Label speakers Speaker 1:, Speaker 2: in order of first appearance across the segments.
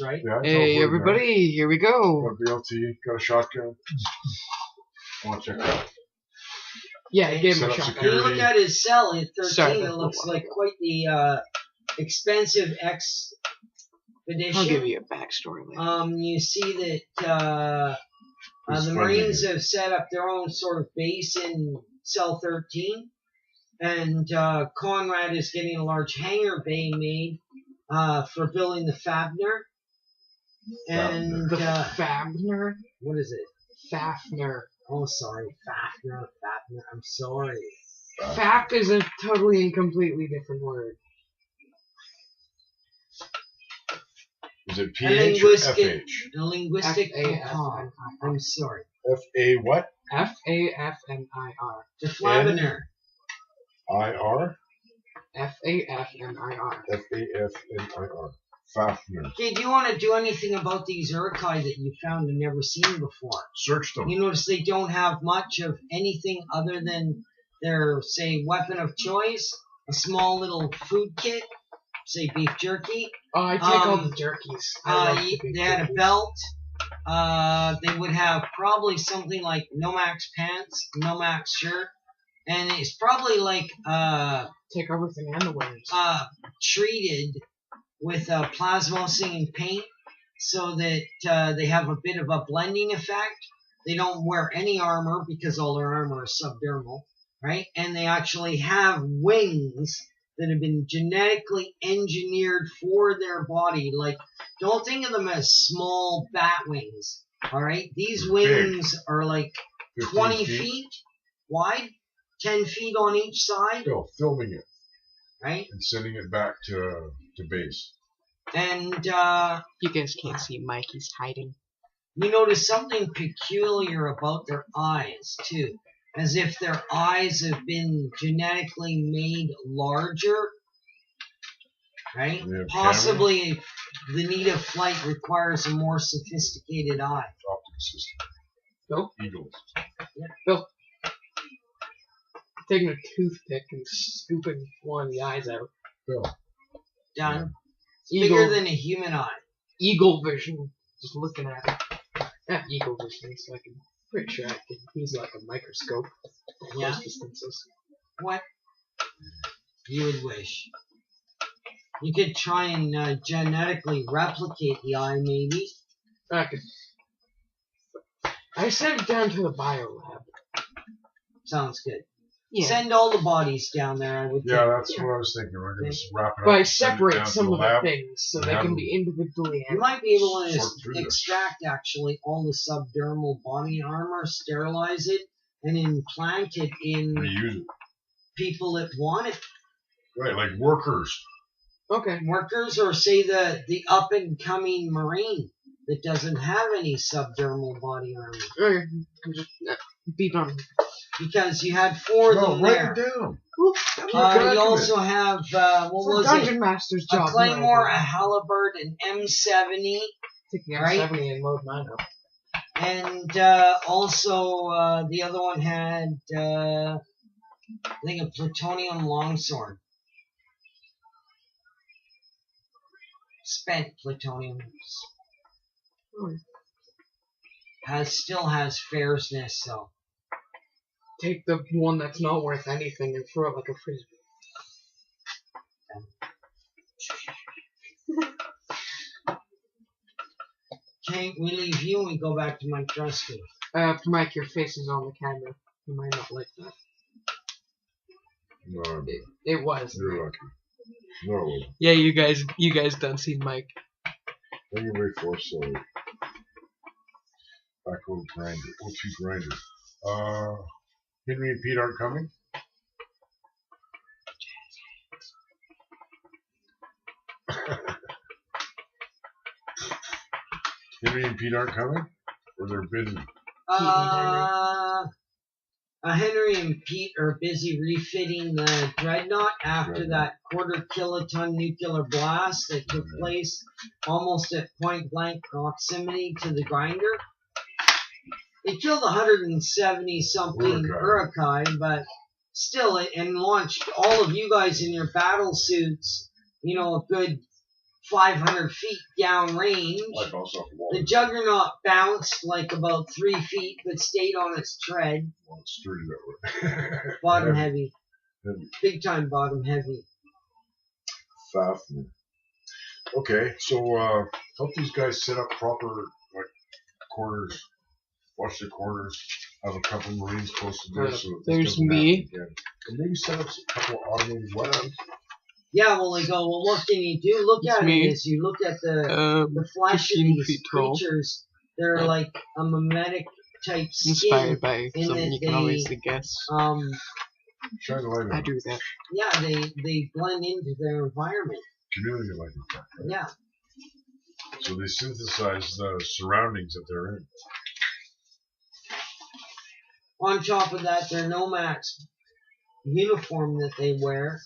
Speaker 1: right?
Speaker 2: Yeah,
Speaker 3: Hey everybody, here we go.
Speaker 2: Got BLT, got a shotgun. I want to check out.
Speaker 3: Yeah, I gave him
Speaker 2: Set
Speaker 3: a
Speaker 2: up
Speaker 3: shot.
Speaker 1: When you look at his cell at 13,
Speaker 3: Sorry,
Speaker 1: it looks like quite the expensive expedition.
Speaker 3: I'll give you a backstory later.
Speaker 1: You see that the Marines have set up their own sort of base in Cell 13, and Conrad is getting a large hangar bay made for building the Fafnir. And
Speaker 3: The Fafnir?
Speaker 1: what is it?
Speaker 3: Fafnir.
Speaker 1: Oh, sorry, Fafnir. I'm sorry.
Speaker 3: Faf is a totally and completely different word.
Speaker 2: Is it PH or FH?
Speaker 1: A linguistic
Speaker 3: F-A-F-N-I-R.
Speaker 1: I'm sorry.
Speaker 2: F-A what?
Speaker 3: F-A-F-N-I-R.
Speaker 1: The Flavener.
Speaker 2: I-R?
Speaker 3: F-A-F-N-I-R.
Speaker 2: F-A-F-N-I-R. Fafnir.
Speaker 1: Okay, do you want to do anything about these Urkai that you found and never seen before?
Speaker 2: Search them.
Speaker 1: You notice they don't have much of anything other than their, say, weapon of choice, a small little food kit, say beef jerky.
Speaker 3: Oh, I take all the jerkies.
Speaker 1: They had a belt. They would have probably something like Nomax pants, Nomax shirt, and it's probably like
Speaker 3: Take everything and the wears.
Speaker 1: treated with plasmosing and paint so that they have a bit of a blending effect. They don't wear any armor because all their armor is subdermal, right? And they actually have wings that have been genetically engineered for their body. Like, don't think of them as small bat wings, all right? These wings are like 20 feet wide, 10 feet on each side.
Speaker 2: Still filming it.
Speaker 1: Right?
Speaker 2: And sending it back to base.
Speaker 1: And
Speaker 3: You guys can't see Mike, he's hiding.
Speaker 1: you notice something peculiar about their eyes, too. As if their eyes have been genetically made larger. Right? Possibly the need of flight requires a more sophisticated eye.
Speaker 2: Optic system.
Speaker 3: Nope.
Speaker 2: Eagles.
Speaker 3: Bill. Taking a toothpick and scooping one of the eyes out.
Speaker 2: Bill.
Speaker 1: Done. It's
Speaker 3: Eagle.
Speaker 1: bigger than a human eye.
Speaker 3: Eagle vision. Just looking at it. Not eagle vision, so I can pretty sure I can use like a microscope. At
Speaker 1: Yeah.
Speaker 3: close distances.
Speaker 1: What? You would wish. You could try and genetically replicate the eye, maybe.
Speaker 3: I could. I sent it down to the biolab.
Speaker 1: Sounds good.
Speaker 3: Yeah.
Speaker 1: Send all the bodies down there, I would
Speaker 2: Yeah,
Speaker 1: think.
Speaker 2: that's what I was thinking. We're going to wrap it up.
Speaker 3: But I
Speaker 2: and send it
Speaker 3: separate
Speaker 2: down to
Speaker 3: some
Speaker 2: the
Speaker 3: of the
Speaker 2: lab.
Speaker 3: things so
Speaker 2: and
Speaker 3: they
Speaker 2: have
Speaker 3: can
Speaker 2: them-
Speaker 3: be individually
Speaker 1: You might be able to
Speaker 2: Sort through this.
Speaker 1: extract, actually, all the subdermal body armor, sterilize it, and implant it in
Speaker 2: Reuse it.
Speaker 1: people that want it.
Speaker 2: Right, like workers.
Speaker 3: Okay.
Speaker 1: Workers, or say the up-and-coming Marine that doesn't have any subdermal body armor.
Speaker 3: Okay. Just beat on.
Speaker 1: Because you had 4 of
Speaker 2: No,
Speaker 1: them
Speaker 2: write
Speaker 1: there.
Speaker 2: it down.
Speaker 1: You also have, what was
Speaker 3: Dungeon
Speaker 1: it?
Speaker 3: Master's
Speaker 1: A
Speaker 3: job.
Speaker 1: Claymore, a Halberd, an M70,
Speaker 3: Taking
Speaker 1: right?
Speaker 3: M70 and load mine up.
Speaker 1: and also the other one had, I think, a plutonium longsword. Spent plutonium. Still has fierceness, so.
Speaker 3: Take the one that's not worth anything and throw it like a frisbee.
Speaker 1: Okay, we leave you and we go back to Mike Drusky.
Speaker 3: Mike, your face is on the camera. You might not like that.
Speaker 2: No,
Speaker 3: It was.
Speaker 2: you're lucky. No,
Speaker 3: Yeah, you guys done seen Mike.
Speaker 2: thank you very for so. Back over grinder. O2 grinder. Henry and Pete aren't coming? Henry and Pete aren't coming? Or they're busy?
Speaker 1: Henry and Pete are busy refitting the Dreadnought after that quarter-kiloton nuclear blast that took place almost at point-blank proximity to the grinder. It killed 170-something Uruk-hai, but still, and launched all of you guys in your battle suits, you know, a good 500 feet downrange.
Speaker 2: I bounced off the wall.
Speaker 1: The Juggernaut bounced like about 3 feet, but stayed on its tread.
Speaker 2: Well, it's sturdy that way.
Speaker 1: Bottom heavy.
Speaker 2: Heavy.
Speaker 1: Big time bottom heavy.
Speaker 2: Fascinating. Okay, so help these guys set up proper like corners. Watch the corners. Have a couple Marines close to there, so this
Speaker 3: There's
Speaker 2: doesn't
Speaker 3: me.
Speaker 2: happen again. And maybe set up a couple of automated weapons.
Speaker 1: Yeah, well, they go, well, what can you do? Look
Speaker 3: It's
Speaker 1: at
Speaker 3: me.
Speaker 1: it as you look at the flesh of
Speaker 3: 15
Speaker 1: these
Speaker 3: feet tall.
Speaker 1: creatures. They're
Speaker 3: Yeah.
Speaker 1: like a mimetic type skin.
Speaker 3: Inspired by
Speaker 1: in
Speaker 3: something
Speaker 1: that
Speaker 3: you can
Speaker 1: they,
Speaker 3: obviously guess.
Speaker 2: Shine the light on
Speaker 3: I
Speaker 2: it.
Speaker 3: do that.
Speaker 1: Yeah, they blend into their environment.
Speaker 2: Community light effect. Right?
Speaker 1: Yeah.
Speaker 2: So they synthesize the surroundings that they're in.
Speaker 1: On top of that, their Nomax uniform that they wear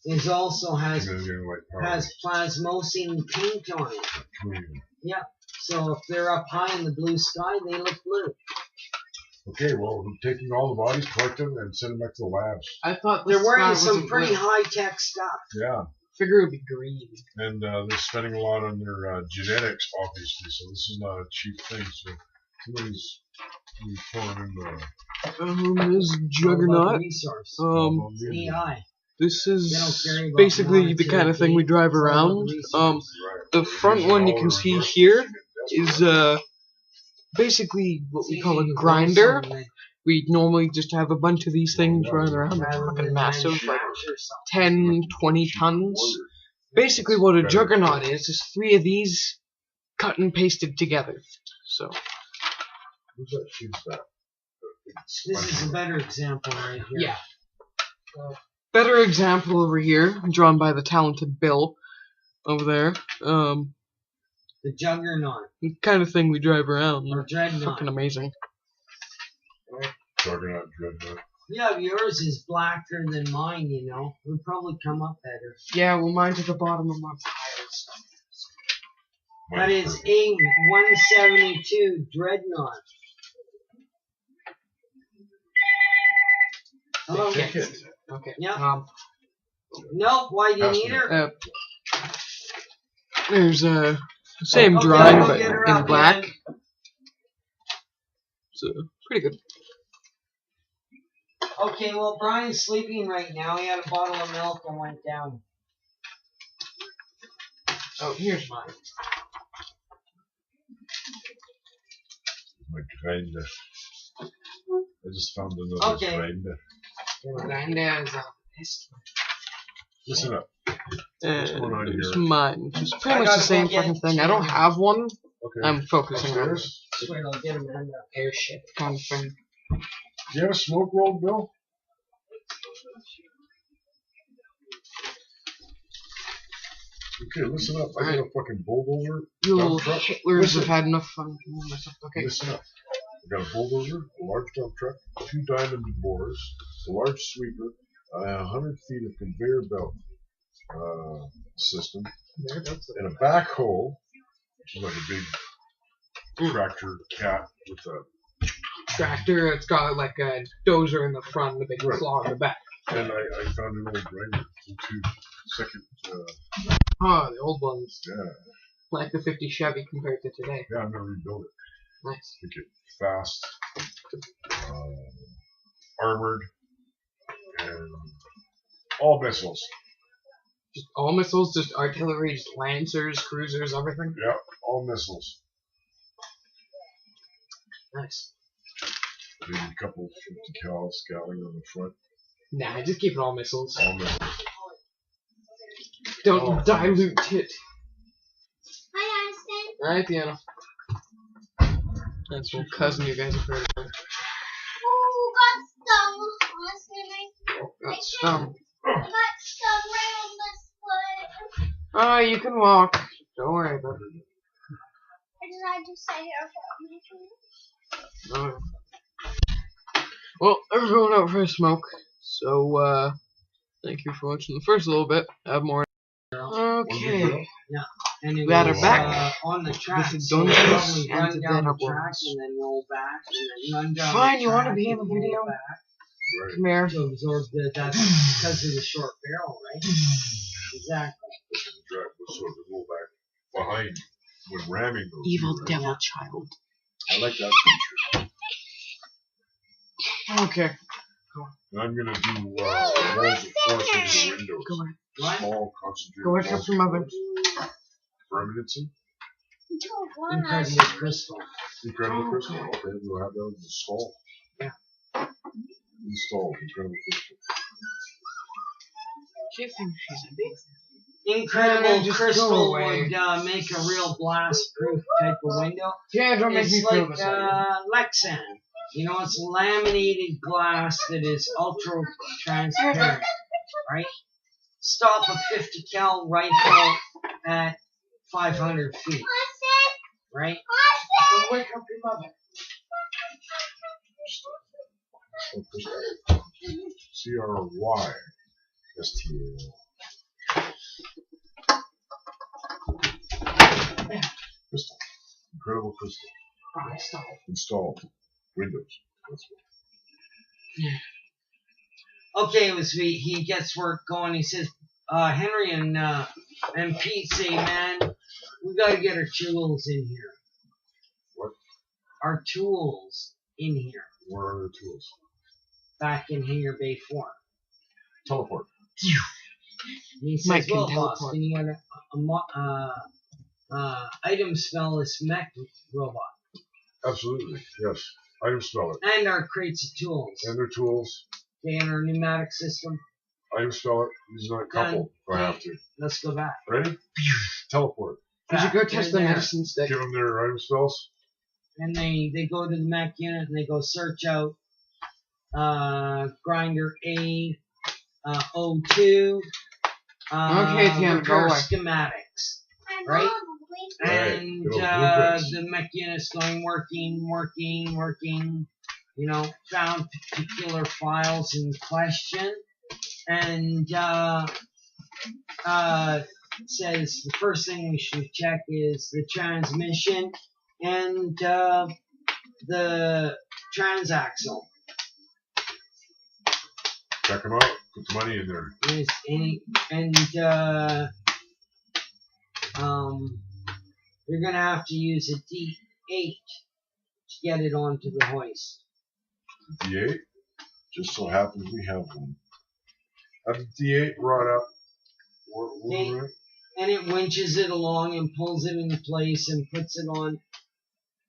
Speaker 1: is also has
Speaker 2: Community light power.
Speaker 1: has plasmosine paint on it.
Speaker 2: Community.
Speaker 1: Yeah. So if they're up high in the blue sky, they look blue.
Speaker 2: Okay, well, we're taking all the bodies, collect them, and send them back to the labs.
Speaker 3: I thought
Speaker 1: They're wearing some
Speaker 3: wasn't
Speaker 1: pretty
Speaker 3: blue.
Speaker 1: high-tech stuff.
Speaker 2: Yeah,
Speaker 3: Figure it would be green.
Speaker 2: and they're spending a lot on their genetics, obviously, so this is not a cheap thing. So somebody's pouring in the
Speaker 3: This
Speaker 1: All about
Speaker 3: Juggernaut.
Speaker 1: resource.
Speaker 3: This
Speaker 1: AI.
Speaker 3: is
Speaker 1: They don't care about
Speaker 3: basically the
Speaker 1: monetary
Speaker 3: kind of thing we
Speaker 1: gain.
Speaker 3: drive
Speaker 1: It's all
Speaker 3: around.
Speaker 1: about resource.
Speaker 2: right.
Speaker 3: The front one you can see here is basically what we call a grinder. We normally just have a bunch of these things running around. They're fucking massive, like 10, 20 tons. Basically what a Juggernaut is 3 of these cut and pasted together. So,
Speaker 2: Who's that shoes that?
Speaker 1: This is a better example right here.
Speaker 3: yeah. Better example over here, drawn by the talented Bill over there.
Speaker 1: The Juggernaut.
Speaker 3: The kind of thing we drive around.
Speaker 1: Or
Speaker 3: They're
Speaker 1: Dreadnought.
Speaker 3: fucking amazing.
Speaker 2: Juggernaut, Dreadnought.
Speaker 1: Yeah, yours is blacker than mine, you know. Would probably come up better.
Speaker 3: Yeah, well, mine's at the bottom of my piles.
Speaker 1: That is a 172 Dreadnought. Hello?
Speaker 3: Okay. Okay.
Speaker 1: Yeah. Nope, why do you need her?
Speaker 3: There's same
Speaker 1: Okay,
Speaker 3: drawing,
Speaker 1: I'll
Speaker 3: but
Speaker 1: get her
Speaker 3: in
Speaker 1: up,
Speaker 3: black.
Speaker 1: man.
Speaker 3: So pretty good.
Speaker 1: Okay, well, Brian's sleeping right now. He had a bottle of milk and went down.
Speaker 3: Oh, here's mine.
Speaker 2: My grinder. I just found another
Speaker 1: Okay.
Speaker 2: grinder.
Speaker 3: And there's this.
Speaker 2: Listen up. What's going on
Speaker 3: There's
Speaker 2: here?
Speaker 3: mine. It's pretty
Speaker 1: I
Speaker 3: much
Speaker 1: gotta
Speaker 3: the same
Speaker 1: go get
Speaker 3: fucking thing. I don't have one.
Speaker 2: Okay.
Speaker 3: I'm focusing on
Speaker 2: Upstairs?
Speaker 1: Wait, I'll get him in there.
Speaker 3: airship kind of thing.
Speaker 2: Do you have a smoke roll, Bill? Okay, listen up. I got a fucking bulldozer.
Speaker 3: You little
Speaker 2: Dump truck.
Speaker 3: Hitlers
Speaker 2: Listen.
Speaker 3: have had enough fun killing myself. Okay.
Speaker 2: Listen up. I got a bulldozer, a large dump truck, 2 diamond borers, a large sweeper, 100 feet of conveyor belt system,
Speaker 3: There, that's it.
Speaker 2: and a backhoe, which is like a big tractor cat with a.
Speaker 3: Tractor. It's got like a dozer in the front and a big
Speaker 2: Right.
Speaker 3: claw in the back.
Speaker 2: And I found an old grinder, second.
Speaker 3: Oh, the old ones.
Speaker 2: Yeah,
Speaker 3: Like the 50 Chevy compared to today.
Speaker 2: yeah, I'm gonna rebuild it.
Speaker 3: Nice.
Speaker 2: Make it fast, armored, and all missiles.
Speaker 3: Just all missiles, just artillery, just lancers, cruisers, everything.
Speaker 2: Yeah, all missiles.
Speaker 3: Nice.
Speaker 2: Maybe a couple 50 cal scouting on the front.
Speaker 3: Nah, just keep it all missiles.
Speaker 2: All missiles.
Speaker 3: Don't
Speaker 2: Oh.
Speaker 3: dilute it.
Speaker 4: Hi, Austin.
Speaker 3: Alright, Deanna. That's what cousin you guys have heard of.
Speaker 4: Oh, got stung. Austin,
Speaker 3: That's dumb.
Speaker 4: I got stung right on the foot.
Speaker 3: Oh, you can walk. Don't worry about it.
Speaker 4: I decided to stay here for a minute.
Speaker 3: Alright. Well, we're going out for a smoke. So, thank you for watching the first little bit. I have more. Okay.
Speaker 1: And it
Speaker 3: Got her
Speaker 1: was,
Speaker 3: back.
Speaker 1: On the track.
Speaker 3: This is
Speaker 1: So
Speaker 3: Dungeons
Speaker 1: we'll probably
Speaker 3: and
Speaker 1: run down the
Speaker 3: Dragons.
Speaker 1: track and then roll back and then run down
Speaker 3: Fine,
Speaker 1: the
Speaker 3: you wanna
Speaker 1: track
Speaker 3: be in
Speaker 1: and
Speaker 3: the
Speaker 1: roll
Speaker 3: video?
Speaker 1: back
Speaker 2: Right.
Speaker 3: Come here.
Speaker 1: to absorb that's because of the short barrel, right? Exactly.
Speaker 2: So to go back behind when ramming those.
Speaker 3: Evil
Speaker 2: two, right?
Speaker 3: devil child.
Speaker 2: I like that feature.
Speaker 3: Okay.
Speaker 2: And I'm gonna do walls of force over the windows.
Speaker 3: Go ahead.
Speaker 1: What?
Speaker 2: Small concentrated
Speaker 3: Go ahead,
Speaker 2: walls
Speaker 3: Captain Mother.
Speaker 2: permanency.
Speaker 1: Incredible crystal.
Speaker 2: Incredible crystal. Okay, we'll have that installed.
Speaker 1: Yeah.
Speaker 2: Installed. Incredible crystal.
Speaker 3: She thinks she's amazing.
Speaker 1: Incredible
Speaker 3: just go
Speaker 1: crystal
Speaker 3: away.
Speaker 1: would make a real blast-proof type of window.
Speaker 3: Yeah, don't make me
Speaker 1: It's
Speaker 3: feel
Speaker 1: like
Speaker 3: this way.
Speaker 1: Lexan. You know, it's laminated glass that is ultra transparent, right? Stop a 50 cal rifle at 500 feet, right?
Speaker 3: Don't wake up your mother.
Speaker 2: CRYSTL. Crystal. Incredible crystal. Installed. Windows. That's what.
Speaker 1: Okay, he gets work going. He says, Henry and Pete say, man, we gotta get our tools in here.
Speaker 2: What?
Speaker 1: Our tools in here.
Speaker 2: What are the tools?
Speaker 1: Back in Hangar Bay 4.
Speaker 2: Teleport.
Speaker 1: And he
Speaker 3: Mike
Speaker 1: says,
Speaker 3: can
Speaker 1: well, boss,
Speaker 3: teleport.
Speaker 1: can you get item spell this mech robot.
Speaker 2: Absolutely. Yes. Item speller.
Speaker 1: And our crates of tools.
Speaker 2: And their tools.
Speaker 1: Okay, and our pneumatic system.
Speaker 2: Item speller. Using a couple if I have to.
Speaker 1: Let's go back.
Speaker 2: Ready? Teleport.
Speaker 3: You should go test the
Speaker 1: They're there.
Speaker 3: medicine stick.
Speaker 2: Give them their item spells.
Speaker 1: And they go to the mech unit and they go search out Grinder A, O2,
Speaker 3: Okay, Tiana, go
Speaker 1: repair
Speaker 3: away.
Speaker 1: schematics, right?
Speaker 2: Right,
Speaker 1: And
Speaker 2: go blueprints.
Speaker 1: the mech unit's going working, you know, found particular files in question, and says the first thing we should check is the transmission and the transaxle.
Speaker 2: Check them out. Put the money in there.
Speaker 1: You're gonna have to use a D8 to get it onto the hoist.
Speaker 2: D8. Just so happens we have one. Have the D8 brought up.
Speaker 1: Okay. And it winches it along and pulls it into place and puts it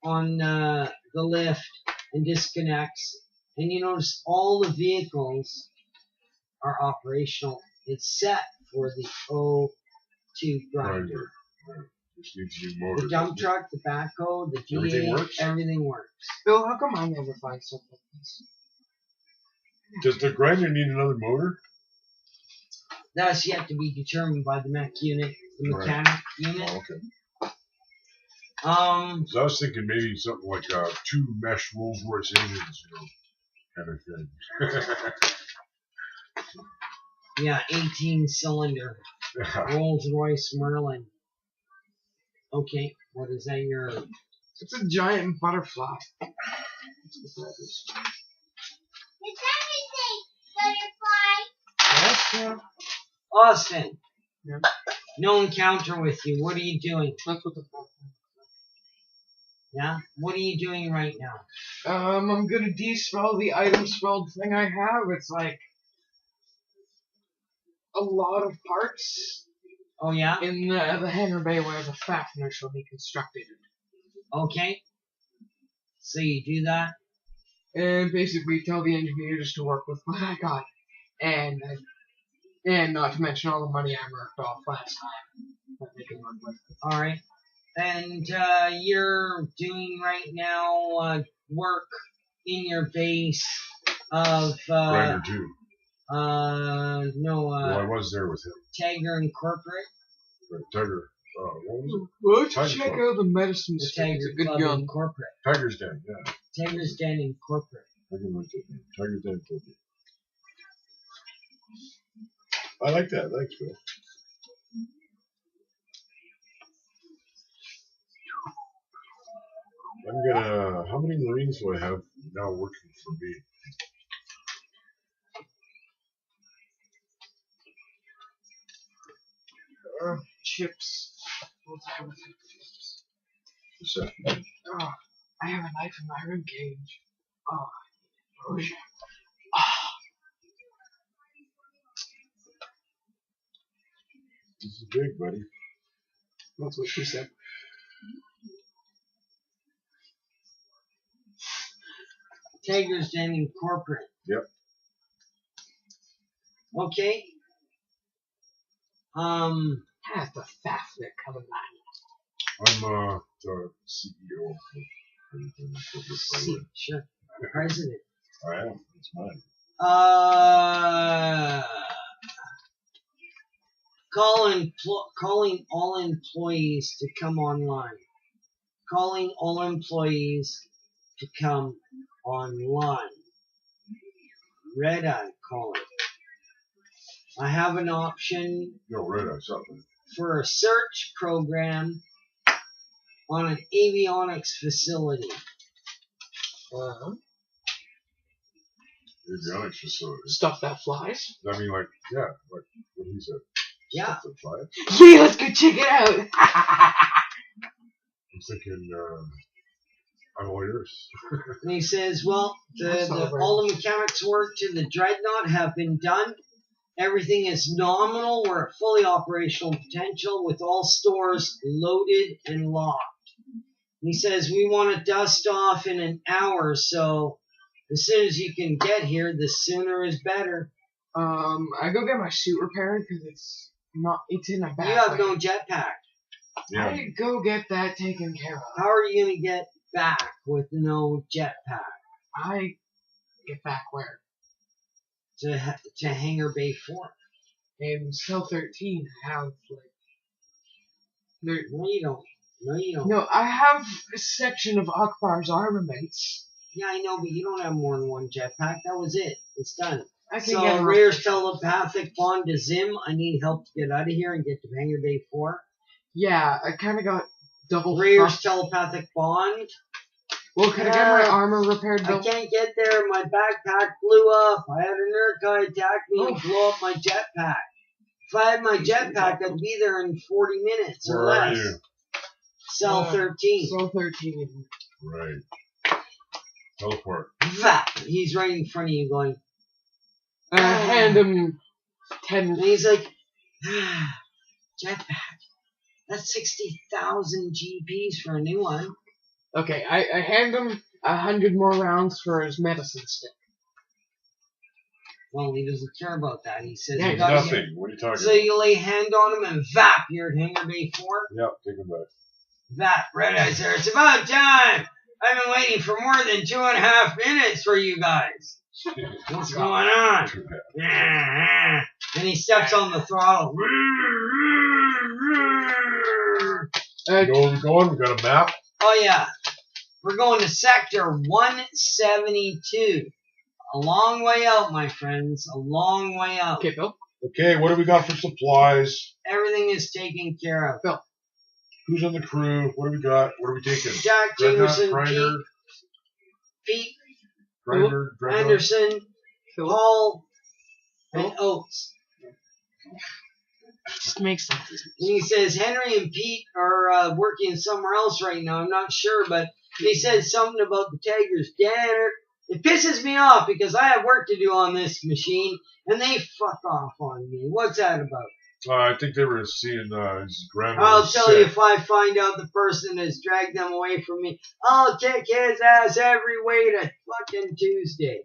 Speaker 1: on the lift and disconnects. And you notice all the vehicles are operational. It's set for the O2 grinder.
Speaker 2: Right. Just needs a new motor.
Speaker 1: The dump truck, the backhoe, the D8, everything works.
Speaker 3: Bill, how come I never find stuff like this?
Speaker 2: Does the grinder need another motor?
Speaker 1: That's yet to be determined by the mech unit, the
Speaker 2: Right.
Speaker 1: mechanic unit.
Speaker 2: Oh, okay. So I was thinking maybe something like 2 mesh Rolls Royce engines, kind of thing.
Speaker 1: Yeah, 18 cylinder Rolls Royce Merlin. Okay, what is that?
Speaker 3: It's a giant butterfly.
Speaker 4: It's everything, butterfly.
Speaker 3: Yes, yeah.
Speaker 1: Austin.
Speaker 3: Yeah.
Speaker 1: No encounter with you. What are you doing?
Speaker 3: That's what the fuck.
Speaker 1: Yeah? What are you doing right now?
Speaker 3: I'm gonna de-spell the item spelled thing I have. It's like a lot of parts
Speaker 1: Oh, yeah?
Speaker 3: in the hangar bay where the Fafnir shall be constructed.
Speaker 1: Okay. So you do that?
Speaker 3: And basically tell the engineers to work with what I got. And not to mention all the money I marked off last time that they can work with.
Speaker 1: Alright. And you're doing right now work in your base of
Speaker 2: Grinder 2.
Speaker 1: no,
Speaker 2: Well, I was there with him.
Speaker 1: Tiger Incorporate.
Speaker 2: Right, Tiger. What was
Speaker 3: Why don't
Speaker 2: Tiger
Speaker 3: you check
Speaker 2: Club.
Speaker 3: out the medicine
Speaker 1: The
Speaker 3: stick? It's
Speaker 1: Tiger
Speaker 3: a good
Speaker 1: Club
Speaker 3: gun.
Speaker 1: Incorporate.
Speaker 2: it? Tiger's Den, yeah.
Speaker 1: Tiger's Den Incorporate.
Speaker 2: I can write that down. Tiger's Den Incorporated. I like that. Thanks, Bill. I'm gonna. How many Marines do I have now working for me?
Speaker 3: Chips. What's that with chips?
Speaker 2: What's that?
Speaker 3: Oh, I have a knife in my rib cage. Oh shit.
Speaker 2: This is big, buddy.
Speaker 3: That's what she said.
Speaker 1: Tiger's Den Incorporated.
Speaker 2: Yep.
Speaker 1: Okay.
Speaker 3: Has the Fafnir coming back.
Speaker 2: I'm the CEO of everything.
Speaker 1: Sure. President.
Speaker 2: I am. It's mine.
Speaker 1: Calling all employees to come online. Calling all employees to come online. Red Eye calling. I have an option
Speaker 2: No, Red Eye, something.
Speaker 1: for a search program on an avionics facility.
Speaker 2: Avionics facility.
Speaker 3: Stuff that flies.
Speaker 2: I mean, like, yeah, like what he said.
Speaker 1: Yeah.
Speaker 2: Stuff that flies.
Speaker 3: Yeah, let's go check it out.
Speaker 2: I'm thinking, I'm all yours.
Speaker 1: And he says, well,
Speaker 3: That's not right.
Speaker 1: all the mechanics work to the Dreadnought have been done. Everything is nominal. We're at fully operational potential with all stores loaded and locked. He says, we want to dust off in an hour, so as soon as you can get here, the sooner is better.
Speaker 3: I go get my suit repaired because it's in a bad
Speaker 1: You have
Speaker 3: way.
Speaker 1: no jetpack.
Speaker 2: Yeah.
Speaker 3: I go get that taken care of.
Speaker 1: How are you going to get back with no jetpack?
Speaker 3: I get back where?
Speaker 1: To Hangar Bay 4?
Speaker 3: In Cell 13, I have like.
Speaker 1: No, you don't. No, you don't.
Speaker 3: No, I have a section of Akbar's armaments.
Speaker 1: Yeah, I know, but you don't have more than one jetpack. That was it. It's done.
Speaker 3: I can
Speaker 1: So,
Speaker 3: get
Speaker 1: Rayer's telepathic bond to Zim. I need help to get out of here and get to Hangar Bay 4.
Speaker 3: Yeah, I kind of got double.
Speaker 1: Rayer's
Speaker 3: fucked.
Speaker 1: telepathic bond.
Speaker 3: Well, can I get my armor repaired?
Speaker 1: I
Speaker 3: Bill?
Speaker 1: can't get there. My backpack blew up. I had a nerd guy attack me and blow up my jetpack. If I had my jetpack, I'd be there in 40 minutes or
Speaker 2: Where are
Speaker 1: less.
Speaker 2: you?
Speaker 1: Cell 13.
Speaker 3: Cell 13.
Speaker 2: Right. Teleport.
Speaker 1: That. He's right in front of you going,
Speaker 3: And I hand him 10.
Speaker 1: and he's like, jetpack. That's 60,000 GPs for a new one.
Speaker 3: Okay, I hand him 100 more rounds for his medicine stick.
Speaker 1: Well, he doesn't care about that. He says,
Speaker 3: Yeah,
Speaker 1: you gotta
Speaker 2: Nothing. What are you talking
Speaker 1: So
Speaker 2: about?
Speaker 1: you lay hand on him and vap, you're at Hangar Bay 4.
Speaker 2: Yep, take him back.
Speaker 1: Vap, Red Eyes there. It's about time. I've been waiting for more than 2.5 minutes for you guys. What's going on?
Speaker 2: Too bad.
Speaker 1: And he steps on the throttle.
Speaker 2: You know where we're going? We got a map.
Speaker 1: Oh yeah. We're going to sector 172. A long way out, my friends. A long way out.
Speaker 3: Okay, Bill.
Speaker 2: Okay, what do we got for supplies?
Speaker 1: Everything is taken care of.
Speaker 2: Who's on the crew? What do we got? What are we taking?
Speaker 1: Jack
Speaker 2: Dreadnought,
Speaker 1: Jamerson,
Speaker 2: Grinder,
Speaker 1: Pete
Speaker 2: Grinder, Dreadnought.
Speaker 1: Anderson,
Speaker 3: Philip.
Speaker 1: Paul, and Oates.
Speaker 3: Just make sense.
Speaker 1: And he says Henry and Pete are working somewhere else right now. I'm not sure, but they said something about the Tigers. Danner. It pisses me off because I have work to do on this machine, and they fuck off on me. What's that about?
Speaker 2: I think they were seeing his grandma.
Speaker 1: I'll tell you if I find out the person has dragged them away from me, I'll kick his ass every way to fucking Tuesday.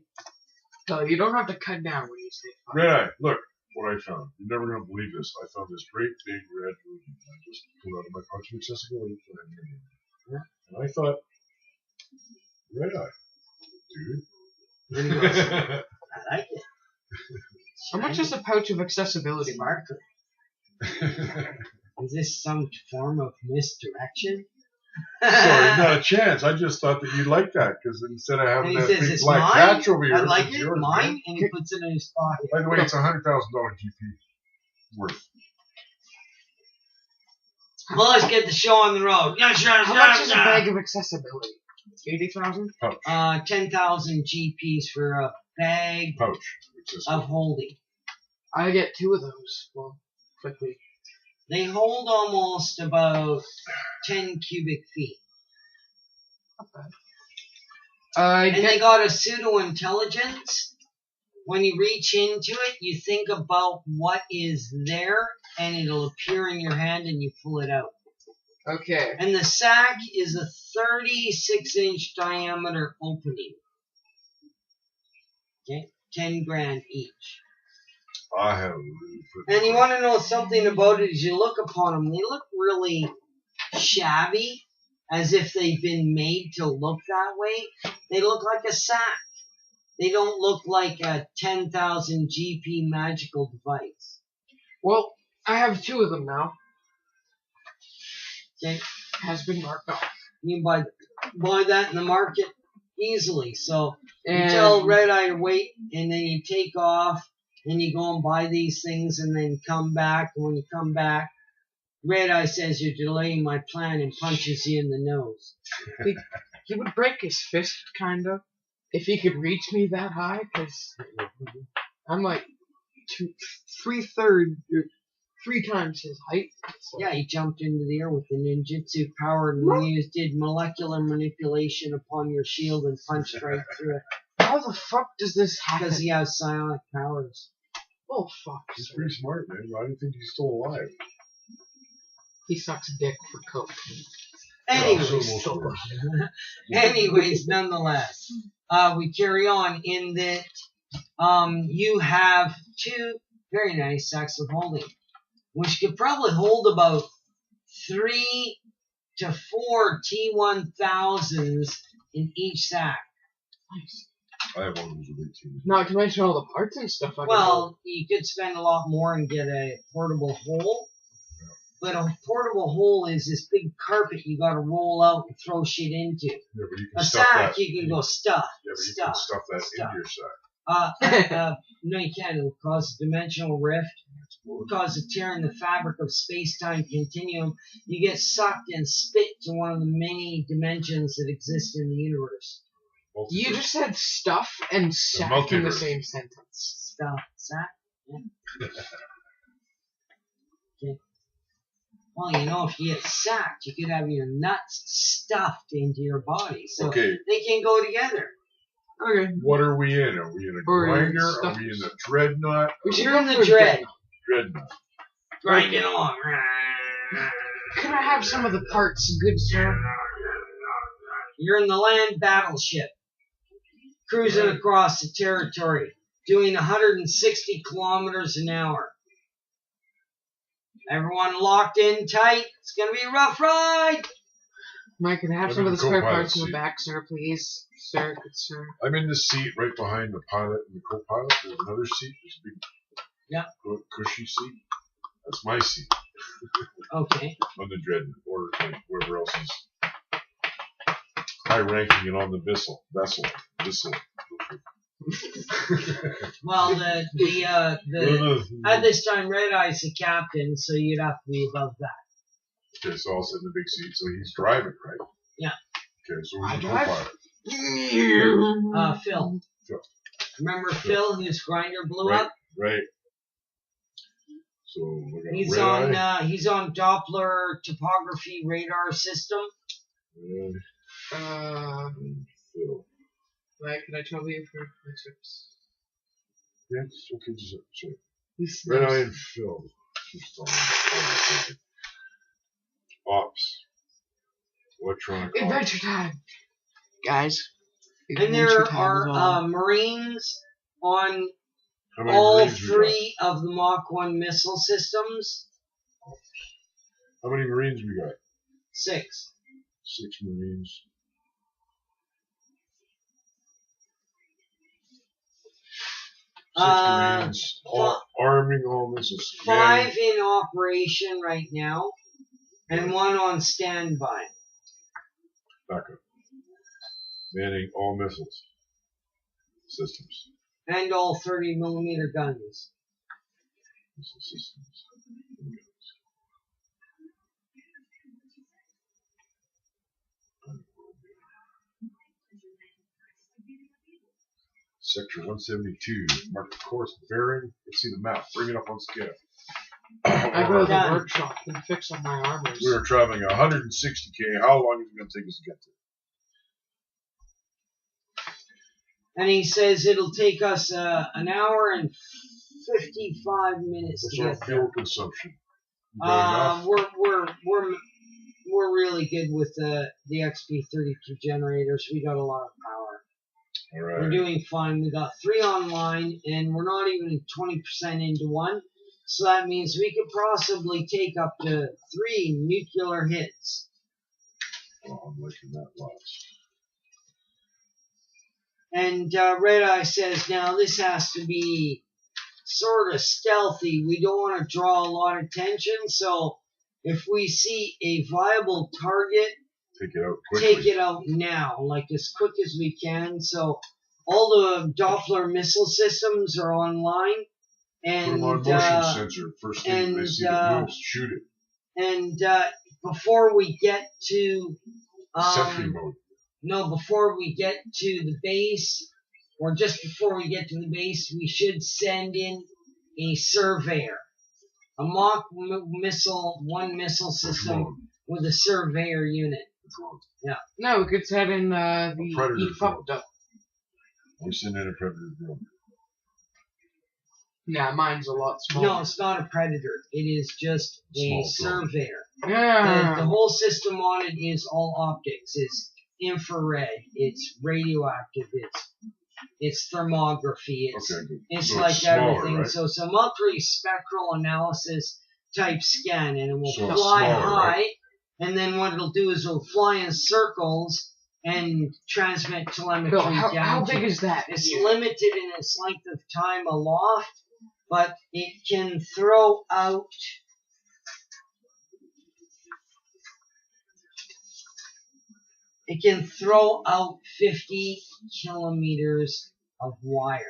Speaker 3: So you don't have to cut down when you say fuck.
Speaker 2: Red Eye, look what I found. You're never going to believe this. I found this great big red movie. I just pulled out of my pouch of accessibility for him. And I thought, Red Eye, dude.
Speaker 1: And he goes, I like it.
Speaker 3: How much is a pouch of accessibility, Mark?
Speaker 1: Is this some form of misdirection?
Speaker 2: Sorry, not a chance. I just thought that you'd like that because instead of
Speaker 1: And
Speaker 2: having
Speaker 1: he
Speaker 2: that
Speaker 1: says,
Speaker 2: big
Speaker 1: it's
Speaker 2: black
Speaker 1: mine?
Speaker 2: patch over here,
Speaker 1: I like
Speaker 2: it's
Speaker 1: it,
Speaker 2: yours,
Speaker 1: mine,
Speaker 2: man.
Speaker 1: and he puts it in his pocket.
Speaker 2: By the way, it's $100,000 GP worth.
Speaker 1: Well, let's get the show on the road.
Speaker 3: How much is a bag of accessibility? 80,000?
Speaker 1: 10,000 GPs for a bag
Speaker 2: Pouch.
Speaker 1: of holding.
Speaker 3: I get 2 of those. Well, quickly.
Speaker 1: They hold almost about 10 cubic feet. And they got a pseudo-intelligence. When you reach into it, you think about what is there, and it'll appear in your hand, and you pull it out.
Speaker 3: Okay.
Speaker 1: And the sack is a 36-inch diameter opening. Okay, 10 grand each.
Speaker 2: I have really
Speaker 1: And you want to know something about it? As you look upon them, they look really shabby, as if they've been made to look that way. They look like a sack. They don't look like a 10,000 GP magical device.
Speaker 3: Well, I have 2 of them now.
Speaker 1: Okay,
Speaker 3: Has been marked off.
Speaker 1: you can buy that in the market easily. So you
Speaker 3: And
Speaker 1: tell Red Eye to wait, and then you take off, and you go and buy these things, and then come back. And when you come back, Red Eye says you're delaying my plan and punches you in the nose.
Speaker 3: he would break his fist, kind of, if he could reach me that high, because I'm like 3 times his height. So.
Speaker 1: Yeah, he jumped into the air with the ninjutsu power and did molecular manipulation upon your shield and punched right through it.
Speaker 3: How the fuck does this happen?
Speaker 1: Because he has psionic powers.
Speaker 3: Oh, fuck.
Speaker 2: He's pretty smart, man. I didn't think he's still alive.
Speaker 3: He sucks dick for coke.
Speaker 1: Anyways, nonetheless, we carry on in that you have 2 very nice sacks of holding, which could probably hold about 3 to 4 T1000s in each sack.
Speaker 3: Nice.
Speaker 2: I have one of those with 18.
Speaker 3: Not to mention all the parts and stuff.
Speaker 1: Well, you could spend a lot more and get a portable hole. But a portable hole is this big carpet you got to roll out and throw shit into.
Speaker 2: Yeah, but you can
Speaker 1: A
Speaker 2: stuff
Speaker 1: sack
Speaker 2: that.
Speaker 1: you can go stuff.
Speaker 2: Yeah, but you
Speaker 1: stuff.
Speaker 2: can stuff that
Speaker 1: stuff.
Speaker 2: into your sack.
Speaker 1: No, you can't. It'll cause a dimensional rift. It'll cause a tear in the fabric of space-time continuum. You get sucked and spit to one of the many dimensions that exist in the universe.
Speaker 3: You just said stuff and sack in the same sentence.
Speaker 1: Stuff. Sack? Yeah. Okay. Well, you know, if you get sacked, you could have your nuts stuffed into your body. So
Speaker 2: Okay.
Speaker 1: they can go together.
Speaker 3: Okay.
Speaker 2: What are we in? Are we in a grinder? Are we in a dreadnought?
Speaker 1: You're in the dread.
Speaker 2: Dreadnought.
Speaker 1: Grinding along.
Speaker 3: Can I have some of the parts, good sir?
Speaker 1: You're in the land battleship, cruising across the territory, doing 160 kilometers an hour. Everyone locked in tight. It's going to be a rough ride.
Speaker 3: Mike, can I have
Speaker 2: I'm
Speaker 3: some
Speaker 2: in
Speaker 3: of the
Speaker 2: the
Speaker 3: spare
Speaker 2: co-pilot
Speaker 3: parts in the
Speaker 2: seat.
Speaker 3: back, sir, please? Sir, good sir.
Speaker 2: I'm in the seat right behind the pilot and the co-pilot. There's another seat. There's a big, cushy seat. That's my seat
Speaker 1: Okay.
Speaker 2: on the dreadnought, or like whoever else is high ranking and on the vessel.
Speaker 1: Well, at this time, Red Eye's the captain, so you'd have to be above that.
Speaker 2: Okay, so I'll sit in the big seat. So he's driving, right?
Speaker 1: Yeah.
Speaker 2: Okay, so
Speaker 3: I
Speaker 2: who's the
Speaker 3: drive?
Speaker 2: co-pilot?
Speaker 1: Phil.
Speaker 2: Phil.
Speaker 1: Remember Phil, whose grinder blew
Speaker 2: Right.
Speaker 1: up?
Speaker 2: Right. So we got Red Eye.
Speaker 1: He's on Doppler topography radar system.
Speaker 2: And Phil.
Speaker 3: Mike, can I trouble you for my chips?
Speaker 2: Yeah, it's okay. Just sure.
Speaker 3: He's
Speaker 2: Red Eye and Phil. Just on Ops. Electronic
Speaker 3: Adventure time, guys.
Speaker 1: And there are Marines on
Speaker 2: How many
Speaker 1: all
Speaker 2: Marines we got?
Speaker 1: 3 of the Mach 1 missile systems.
Speaker 2: How many Marines we got?
Speaker 1: 6.
Speaker 2: 6 Marines. Marines. Arming all missiles.
Speaker 1: 5 in operation right now, and 1 on standby.
Speaker 2: Back up. Manning all missiles. Systems.
Speaker 1: And all 30mm guns.
Speaker 2: Missile systems. Sector 172. Mark the course bearing. Let's see the map. Bring it up on scale.
Speaker 3: I go to the
Speaker 1: Done.
Speaker 3: workshop and fix up my armors.
Speaker 2: We were traveling 160k. How long is it going to take us to get there?
Speaker 1: And he says it'll take us an hour and 55 minutes
Speaker 2: What's
Speaker 1: to
Speaker 2: our
Speaker 1: get there.
Speaker 2: fuel consumption? You got enough?
Speaker 1: We're really good with the XP32 generators. We got a lot of power.
Speaker 2: All
Speaker 1: We're
Speaker 2: right.
Speaker 1: doing fine. We got 3 online, and we're not even 20% into one. So that means we could possibly take up to 3 nuclear hits.
Speaker 2: Oh, I'm liking that lots.
Speaker 1: And Red Eye says, now this has to be sort of stealthy. We don't want to draw a lot of attention, so if we see a viable target,
Speaker 2: Take it out quickly.
Speaker 1: take it out now, like as quick as we can. So all the Doppler missile systems are online,
Speaker 2: Put
Speaker 1: and
Speaker 2: them on motion sensor. First thing they see that moves, shoot it.
Speaker 1: and before we get to
Speaker 2: Sentry mode.
Speaker 1: no, before we get to the base, or just before we get to the base, we should send in a surveyor, a mock missile, one missile
Speaker 2: Which
Speaker 1: system
Speaker 2: one?
Speaker 1: with a surveyor unit.
Speaker 2: Which one?
Speaker 3: No, we could set in the
Speaker 2: Predator
Speaker 3: E fucked up.
Speaker 2: We send in a predator drone.
Speaker 3: Nah, mine's a lot smaller.
Speaker 1: No, it's not a predator. It is just a
Speaker 2: Small drone.
Speaker 1: surveyor.
Speaker 3: Yeah.
Speaker 1: The whole system on it is all optics. It's infrared. It's radioactive. It's thermography. It's
Speaker 2: Okay, good.
Speaker 1: It's
Speaker 2: So
Speaker 1: like
Speaker 2: it's smaller,
Speaker 1: everything.
Speaker 2: right?
Speaker 1: So it's a multi-spectral analysis type scan, and it will
Speaker 2: So it's
Speaker 1: fly
Speaker 2: smaller,
Speaker 1: high.
Speaker 2: right?
Speaker 1: And then what it'll do is it'll fly in circles and transmit telemetry
Speaker 3: Bill,
Speaker 1: down.
Speaker 3: how
Speaker 1: to
Speaker 3: big is that?
Speaker 1: It's limited in its length of time aloft, but it can throw out. It can throw out 50 kilometers of wire.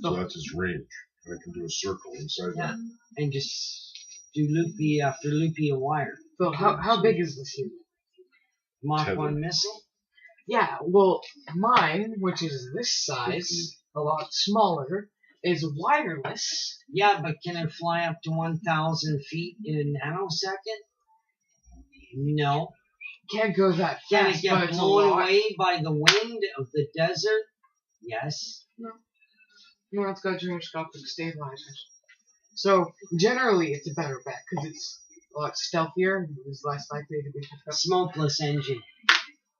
Speaker 2: So that's its range. And I can do a circle inside
Speaker 1: Yeah.
Speaker 2: that.
Speaker 1: And just do loopy after loopy of wire.
Speaker 3: Bill, how big is this unit?
Speaker 1: Mach
Speaker 2: Tether.
Speaker 1: 1 missile?
Speaker 3: Yeah, well, mine, which is this size, a lot smaller, is wireless.
Speaker 1: Yeah, but can it fly up to 1,000 feet in a nanosecond? No.
Speaker 3: Can't go that
Speaker 1: Can
Speaker 3: fast,
Speaker 1: it
Speaker 3: but
Speaker 1: get
Speaker 3: it's a
Speaker 1: blown
Speaker 3: lot.
Speaker 1: away by the wind of the desert? Yes.
Speaker 3: No, it's got gyroscopic stabilizers. So, generally, it's a better bet, because it's a lot stealthier and is less likely to be picked up.
Speaker 1: Smokeless engine.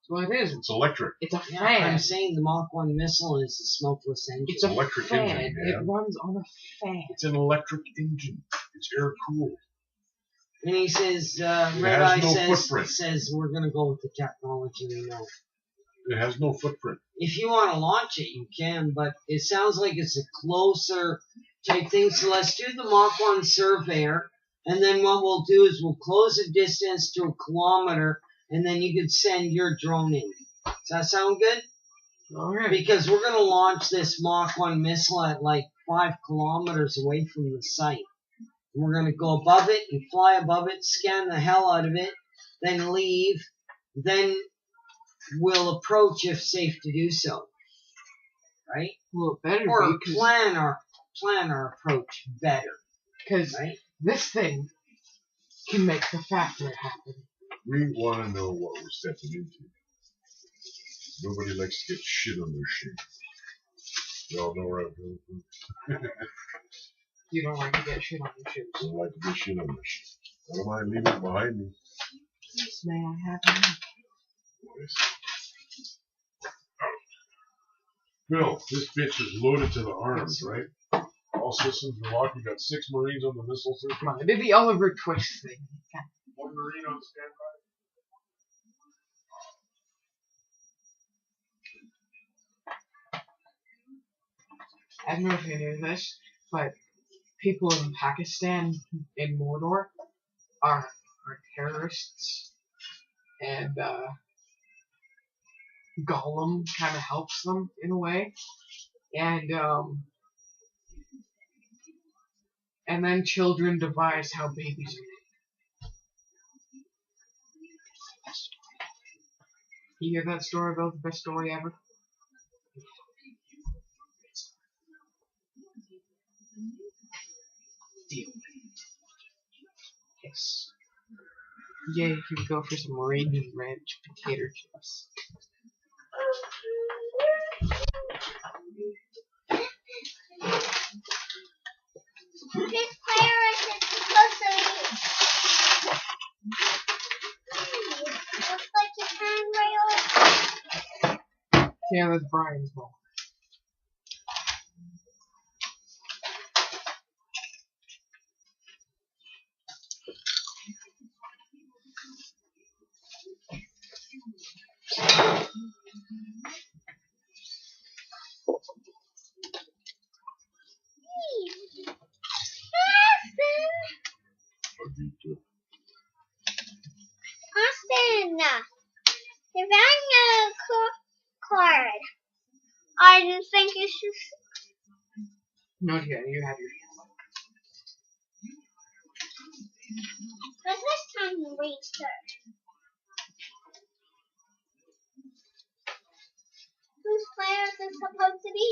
Speaker 3: So it is.
Speaker 2: It's electric.
Speaker 3: It's a
Speaker 1: Yeah,
Speaker 3: fan.
Speaker 1: I'm saying the Mach 1 missile is a smokeless engine.
Speaker 3: It's a
Speaker 2: electric
Speaker 3: fan.
Speaker 2: engine, man.
Speaker 3: It runs on a fan.
Speaker 2: It's an electric engine. It's air cooled.
Speaker 1: And he says,
Speaker 2: has
Speaker 1: Red Eye
Speaker 2: no
Speaker 1: says,
Speaker 2: footprint.
Speaker 1: says we're going to go with the technology we know.
Speaker 2: It has no footprint.
Speaker 1: If you want to launch it, you can, but it sounds like it's a closer type thing. So let's do the Mach 1 surveyor, and then what we'll do is we'll close the distance to a kilometer, and then you could send your drone in. Does that sound good?
Speaker 3: Alright.
Speaker 1: Because we're going to launch this Mach 1 missile at like 5 kilometers away from the site. And we're going to go above it and fly above it, scan the hell out of it, then leave, then we'll approach if safe to do so. Right?
Speaker 3: Well, it better
Speaker 1: Or
Speaker 3: be,
Speaker 1: plan our approach better.
Speaker 3: because
Speaker 1: Right?
Speaker 3: this thing can make the factor happen.
Speaker 2: We want to know what we're stepping into. Nobody likes to get shit on their shit. Y'all know where I'm going from.
Speaker 3: You don't like to get shit on your shoes.
Speaker 2: Don't like to get shit on their shit. I don't mind leaving it behind me.
Speaker 3: May I have one?
Speaker 2: Bill, this bitch is loaded to the arms, right? All systems are locked. We got 6 Marines on the missile system.
Speaker 3: Come on, I did the Oliver Twist thing.
Speaker 2: 1 Marine on standby.
Speaker 3: I don't know if you knew this, but people in Pakistan, in Mordor, are terrorists. And, Gollum kind of helps them in a way. And then children devise how babies are made. You hear that story about the best story ever? Yay, here we go for some Raging Ranch potato chips.
Speaker 4: This player isn't supposed to be. Looks like you turned right over.
Speaker 3: Yeah, that's Brian's ball.
Speaker 4: Austin, you're wearing a card. I didn't think you should.
Speaker 3: No, yeah, you have your hand up.
Speaker 4: But this time you reached her. Whose player is it supposed to be?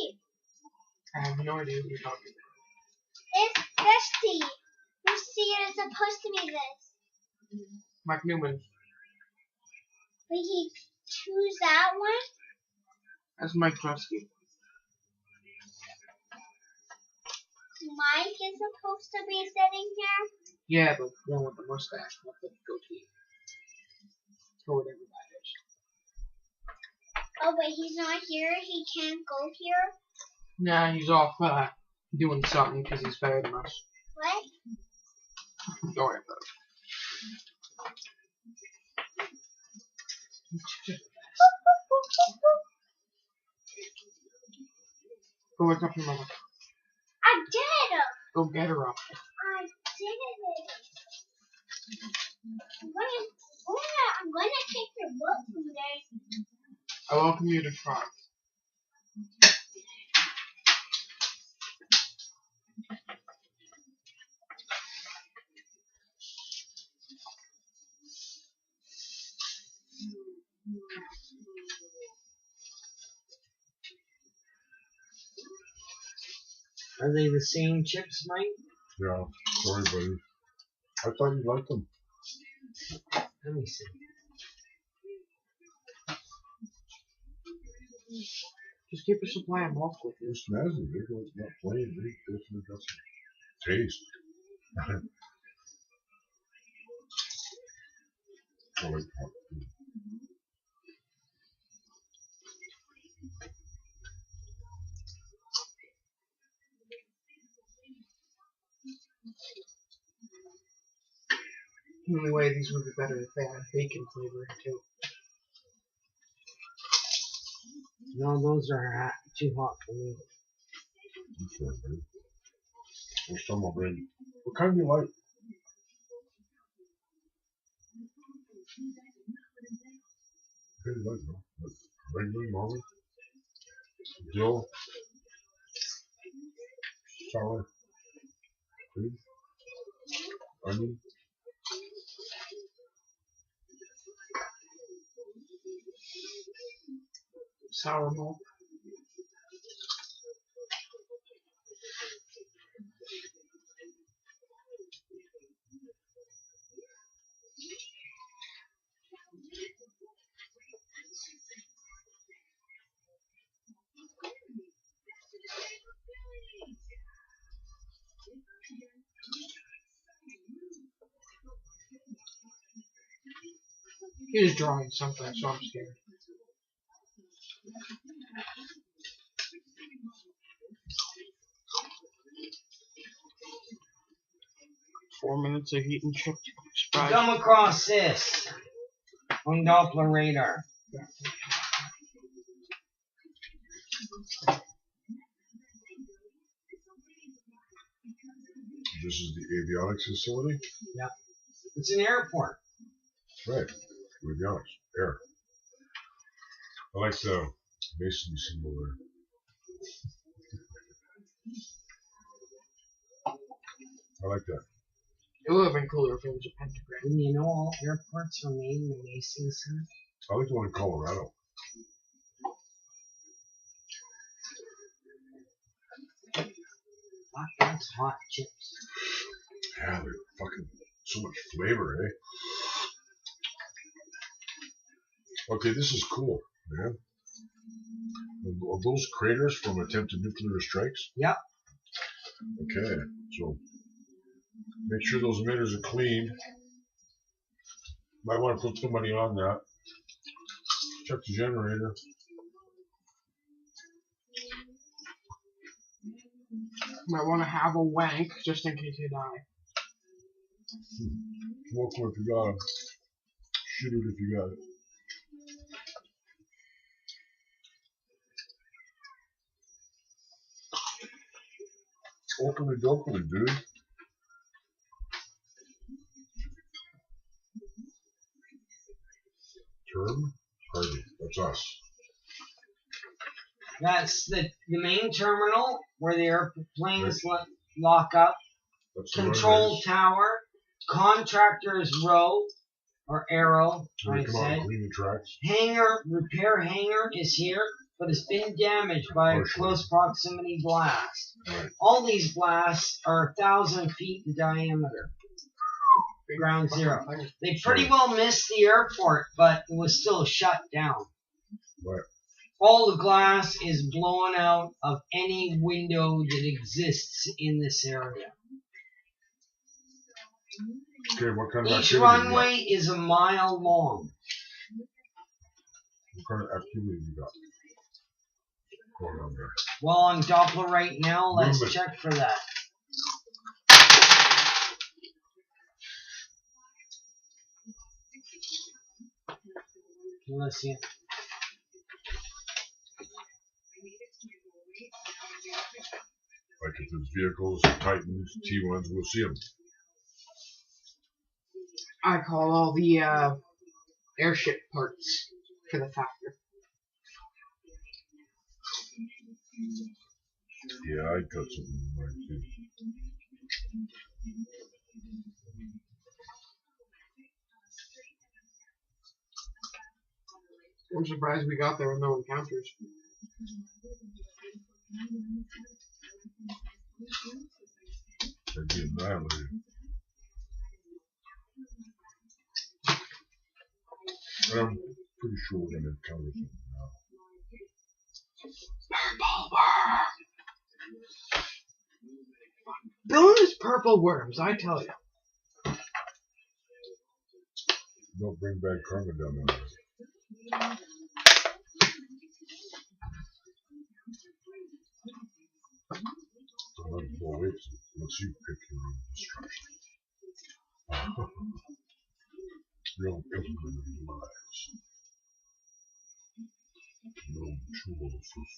Speaker 3: I have no idea what you're talking about.
Speaker 4: It's Rusty. Rusty is supposed to be this.
Speaker 3: Mike Newman.
Speaker 4: But he choose that one?
Speaker 3: That's Mike Trusky.
Speaker 4: Mike is supposed to be sitting here?
Speaker 3: Yeah, but the one with the mustache, not the goatee. Or whatever that is.
Speaker 4: Oh, but he's not here? He can't go here?
Speaker 3: Nah, he's off doing something because he's better than us.
Speaker 4: What?
Speaker 3: Don't worry about it. Go wake up your mother.
Speaker 4: I did!
Speaker 3: Go get her up.
Speaker 4: I did it! I'm gonna take your book someday.
Speaker 3: I welcome you to try.
Speaker 1: Are they the same chips, Mike?
Speaker 2: Yeah, sorry, buddy. I thought you liked them.
Speaker 1: Let me see.
Speaker 3: Just keep a supply of milk with you.
Speaker 2: They're snazzy. They're not plain. They definitely got some taste. I like hot food.
Speaker 3: The only way these would be better if they had bacon flavor too.
Speaker 1: No, those are too hot for me.
Speaker 2: I'm sorry, buddy. There's some already. What kind do you like? What kind do you like, no? Like regular, normal? Dill? Sour? Cream? Onion?
Speaker 3: Sour milk. He was drawing something, so I'm scared. Four minutes of heat and chipped fries.
Speaker 1: Come across this on Doppler radar.
Speaker 2: This is the avionics facility?
Speaker 1: Yeah. It's an airport.
Speaker 2: Right. Avionics. Air. I like the masonry symbol there. I like that.
Speaker 3: It would have been cooler if it was a pentagram.
Speaker 1: And you know all airports are made in the Mason Center?
Speaker 2: I like the one in Colorado.
Speaker 1: Fuck, that's hot chips.
Speaker 2: Yeah, they're fucking so much flavor, eh? Okay, this is cool, man. Are those craters from attempted nuclear strikes?
Speaker 1: Yep.
Speaker 2: Okay, so make sure those emitters are clean. Might want to put somebody on that. Check the generator.
Speaker 3: Might want to have a wank just in case you die.
Speaker 2: Smoke if you got it. Shoot it if you got it. Open it openly, dude. Term? Hardy. That's us.
Speaker 1: That's the main terminal where the airplanes lock up.
Speaker 2: That's the
Speaker 1: Control
Speaker 2: runways.
Speaker 1: tower. Contractor's row. Or arrow,
Speaker 2: When
Speaker 1: I
Speaker 2: they come out
Speaker 1: said.
Speaker 2: and clean the tracks.
Speaker 1: Hangar, repair hangar is here, but it's been damaged by a
Speaker 2: Partially.
Speaker 1: close proximity blast.
Speaker 2: Right.
Speaker 1: All these blasts are 1,000 feet in diameter. Ground zero. They pretty well missed the airport, but it was still shut down.
Speaker 2: Right.
Speaker 1: All the glass is blown out of any window that exists in this area.
Speaker 2: Okay, what kind of
Speaker 1: Each
Speaker 2: activity
Speaker 1: runway is a mile long.
Speaker 2: you got? What kind of activity you got going on there?
Speaker 1: Well, on Doppler right now, let's
Speaker 2: Movement.
Speaker 1: check for that. Let's see.
Speaker 2: Like if it's vehicles, Titans, T1s, we'll see them.
Speaker 3: I call all the airship parts for the factor.
Speaker 2: Yeah, I got something in mind too.
Speaker 3: I'm surprised we got there with no encounters.
Speaker 2: They'd be annihilated. And I'm pretty sure we're going to encounter something now.
Speaker 3: Purple worm! Those purple worms, I tell you.
Speaker 2: Don't bring bad karma down there. Well, wait, let's you pick your own destruction. Real government of lives. No tool for fools.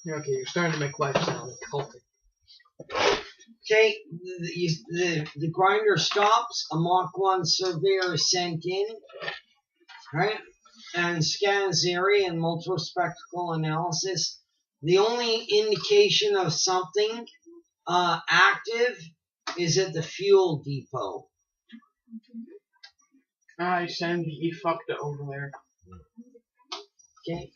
Speaker 3: Yeah, okay, you're starting to make life sound cultic.
Speaker 1: Okay, the grinder stops. A Mach 1 surveyor is sent in, right? And scans the area and multispectral analysis. The only indication of something active is at the fuel depot.
Speaker 3: I send the fucked over there.
Speaker 1: Okay.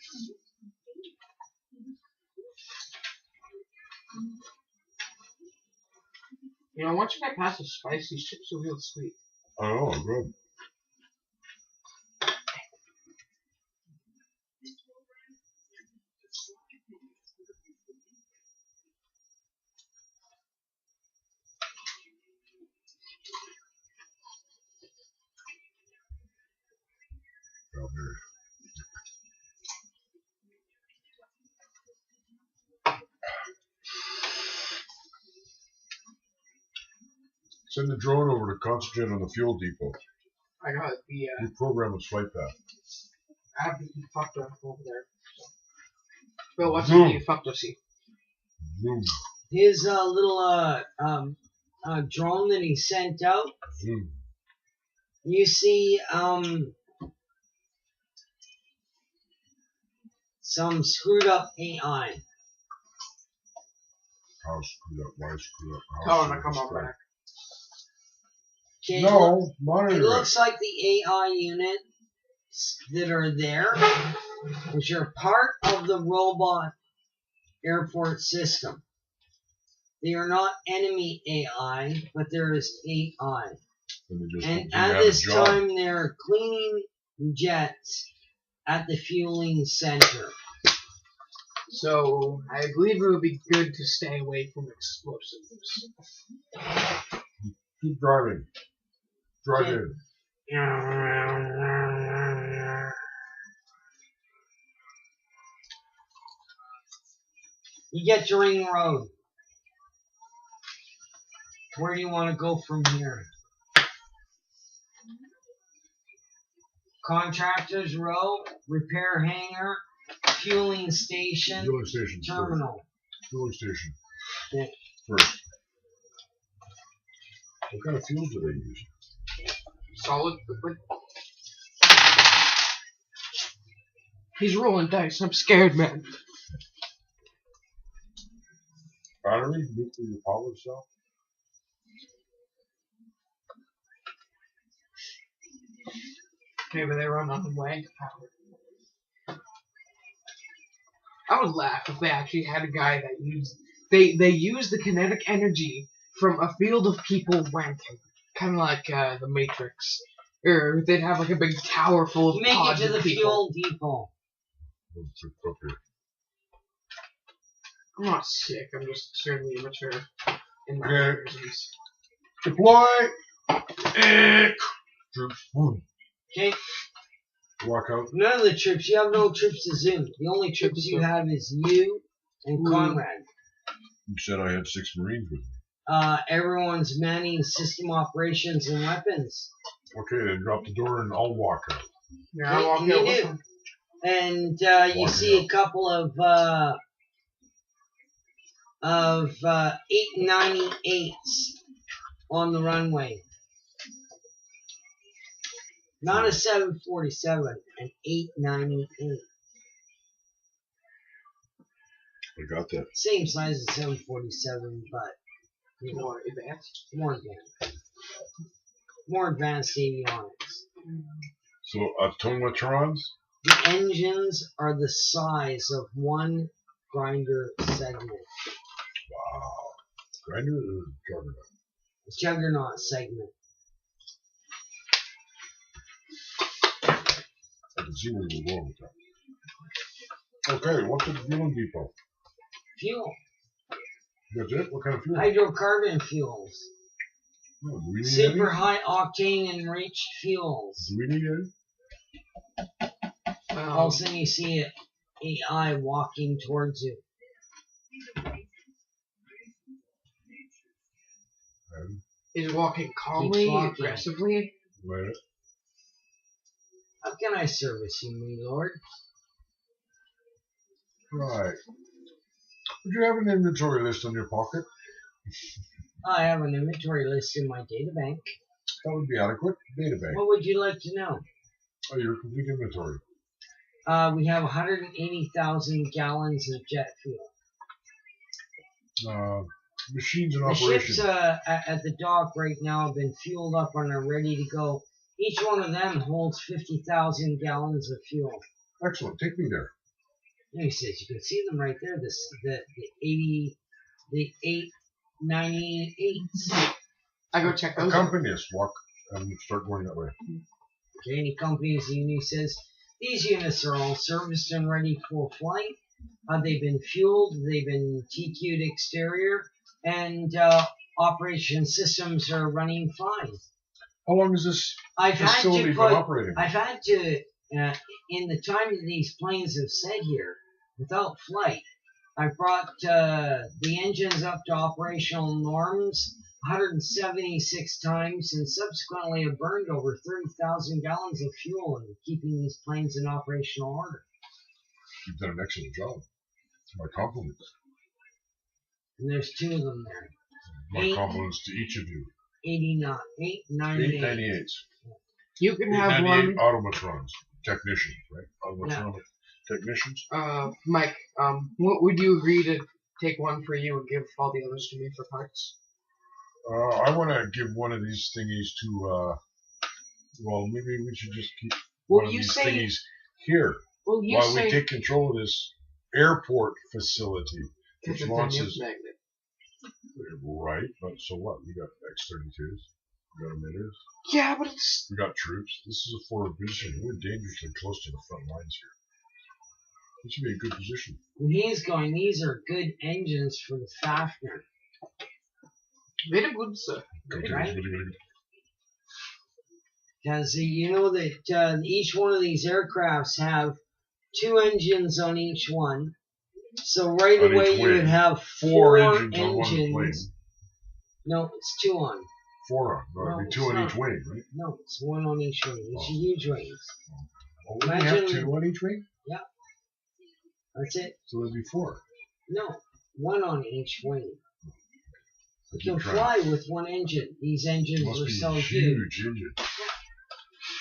Speaker 3: You know, once you get past the spice, these chips are real sweet.
Speaker 2: Oh, good. Down there. Send the drone over to concentrate on the fuel depot.
Speaker 3: I got the,
Speaker 2: Reprogram its flight path.
Speaker 3: I have the fucked up over there. So. Bill, what's
Speaker 2: Zoom.
Speaker 3: the fucked up see?
Speaker 2: Zoom.
Speaker 1: His little drone that he sent out.
Speaker 2: Zoom.
Speaker 1: You see some screwed up AI.
Speaker 2: How screwed up? Why screwed up?
Speaker 3: Tell him to come on back.
Speaker 1: Okay,
Speaker 2: No, monitor
Speaker 1: it
Speaker 2: it.
Speaker 1: looks like the AI units that are there, which are part of the robot airport system. They are not enemy AI, but there is AI.
Speaker 2: And, they just
Speaker 1: And
Speaker 2: didn't
Speaker 1: at
Speaker 2: have a
Speaker 1: this
Speaker 2: job.
Speaker 1: time, they're cleaning jets at the fueling center.
Speaker 3: So I believe it would be good to stay away from explosives.
Speaker 2: Keep driving. Drive
Speaker 1: Okay.
Speaker 2: in.
Speaker 1: You get to Ring Road. Where do you want to go from here? Contractors Row, repair hangar, fueling station,
Speaker 2: Fueling station.
Speaker 1: terminal.
Speaker 2: Fueling station.
Speaker 1: Yeah.
Speaker 2: First. What kind of fuel do they use?
Speaker 3: Solid liquid. He's rolling dice. I'm scared, man.
Speaker 2: Battery? Nuclear power cell?
Speaker 3: Maybe they run on wank power. I would laugh if they actually had a guy that used they use the kinetic energy from a field of people wanking, kind of like the Matrix, or they'd have like a big tower full of
Speaker 1: You make it
Speaker 3: pods
Speaker 1: to
Speaker 3: of
Speaker 1: the
Speaker 3: people.
Speaker 1: fuel depot.
Speaker 2: Okay.
Speaker 3: I'm not sick. I'm just extremely immature in my
Speaker 2: Okay.
Speaker 3: reasons.
Speaker 2: Deploy! Troops.
Speaker 1: Okay?
Speaker 2: Walk out.
Speaker 1: None of the troops. You have no troops to zoom. The only troops you have is you and Conrad.
Speaker 2: You said I had 6 Marines with me.
Speaker 1: Everyone's manning system operations and weapons.
Speaker 2: Okay, then drop the door and I'll walk out.
Speaker 3: Yeah, I walk out with them.
Speaker 1: And you
Speaker 2: Walking
Speaker 1: see
Speaker 2: out.
Speaker 1: a couple of 898s on the runway. Not a 747, an 898.
Speaker 2: I got that.
Speaker 1: Same size as 747, but you know,
Speaker 3: More advanced.
Speaker 1: more advanced avionics.
Speaker 2: So, automatrons?
Speaker 1: The engines are the size of one grinder segment.
Speaker 2: Wow. Grinder or juggernaut?
Speaker 1: Juggernaut segment.
Speaker 2: I can see where you're going with that. Okay, what's the fueling depot?
Speaker 1: Fuel.
Speaker 2: That's it? What kind of fuel?
Speaker 1: Hydrocarbon fuels.
Speaker 2: Oh, do we need
Speaker 1: Super
Speaker 2: any?
Speaker 1: high octane enriched fuels.
Speaker 2: Do we need any?
Speaker 1: All of a sudden you see an AI walking towards you.
Speaker 3: He's walking calmly,
Speaker 1: walking.
Speaker 3: aggressively.
Speaker 2: Right.
Speaker 1: How can I service you, my lord?
Speaker 2: Right. Would you have an inventory list on your pocket?
Speaker 1: I have an inventory list in my databank.
Speaker 2: That would be adequate. Databank.
Speaker 1: What would you like to know?
Speaker 2: Oh, your complete inventory.
Speaker 1: We have 180,000 gallons of jet fuel.
Speaker 2: Machines in
Speaker 1: The
Speaker 2: operation.
Speaker 1: ships at the dock right now have been fueled up and are ready to go. Each one of them holds 50,000 gallons of fuel.
Speaker 2: Excellent. Take me there.
Speaker 1: And he says, you can see them right there. The 898s.
Speaker 3: I go check those out.
Speaker 2: Accompany us. Walk and start going that way.
Speaker 1: Okay, and he accompanies you and he says, these units are all serviced and ready for flight. They've been fueled, they've been TQ'd exterior, and operation systems are running fine.
Speaker 2: How long has this
Speaker 1: I've had
Speaker 2: facility
Speaker 1: to
Speaker 2: been
Speaker 1: put,
Speaker 2: operating?
Speaker 1: I've had to, in the time that these planes have sat here without flight, I brought the engines up to operational norms 176 times and subsequently have burned over 30,000 gallons of fuel in keeping these planes in operational order.
Speaker 2: You've done an excellent job. My compliments.
Speaker 1: And there's 2 of them there.
Speaker 2: My compliments to each of you.
Speaker 1: 898.
Speaker 2: 898s.
Speaker 3: You can have
Speaker 2: 898
Speaker 3: one.
Speaker 2: automatrons. Technicians, right? Automatron technicians.
Speaker 3: Mike, what would you agree to take one for you and give all the others to me for parts?
Speaker 2: I want to give one of these thingies to, well, maybe we should just keep
Speaker 3: Well,
Speaker 2: one of
Speaker 3: you
Speaker 2: these
Speaker 3: say-
Speaker 2: thingies here
Speaker 3: Well, you
Speaker 2: while we
Speaker 3: say
Speaker 2: take control of this airport facility,
Speaker 3: because
Speaker 2: which
Speaker 3: it's a nuke
Speaker 2: launches.
Speaker 3: magnet.
Speaker 2: Right, but so what? We got X-32s. We got emitters.
Speaker 3: Yeah, but it's
Speaker 2: We got troops. This is a forward position. We're dangerously close to the front lines here. This would be a good position.
Speaker 1: And he's going, these are good engines for the Fafnir.
Speaker 3: very good, sir.
Speaker 2: Okay,
Speaker 1: Right.
Speaker 2: it's really, really good.
Speaker 1: Because you know that each one of these aircrafts have 2 engines on each one. So right
Speaker 2: On
Speaker 1: away
Speaker 2: each
Speaker 1: you would
Speaker 2: wing.
Speaker 1: have
Speaker 2: 4
Speaker 1: 4
Speaker 2: engines on one plane.
Speaker 1: engines. No, it's 2 on.
Speaker 2: 4 on. No,
Speaker 1: No,
Speaker 2: it'd be 2
Speaker 1: it's
Speaker 2: on
Speaker 1: not.
Speaker 2: each wing, right?
Speaker 1: No, it's 1 on each wing. It's
Speaker 2: Oh.
Speaker 1: huge wings.
Speaker 2: Oh, we have
Speaker 1: Imagine-
Speaker 2: 2 on each wing?
Speaker 1: That's it.
Speaker 2: So there'd be 4.
Speaker 1: No, 1 on each wing. You can
Speaker 2: Keep trying.
Speaker 1: fly with 1 engine. These engines
Speaker 2: Must
Speaker 1: are
Speaker 2: be
Speaker 1: so huge.
Speaker 2: huge engine.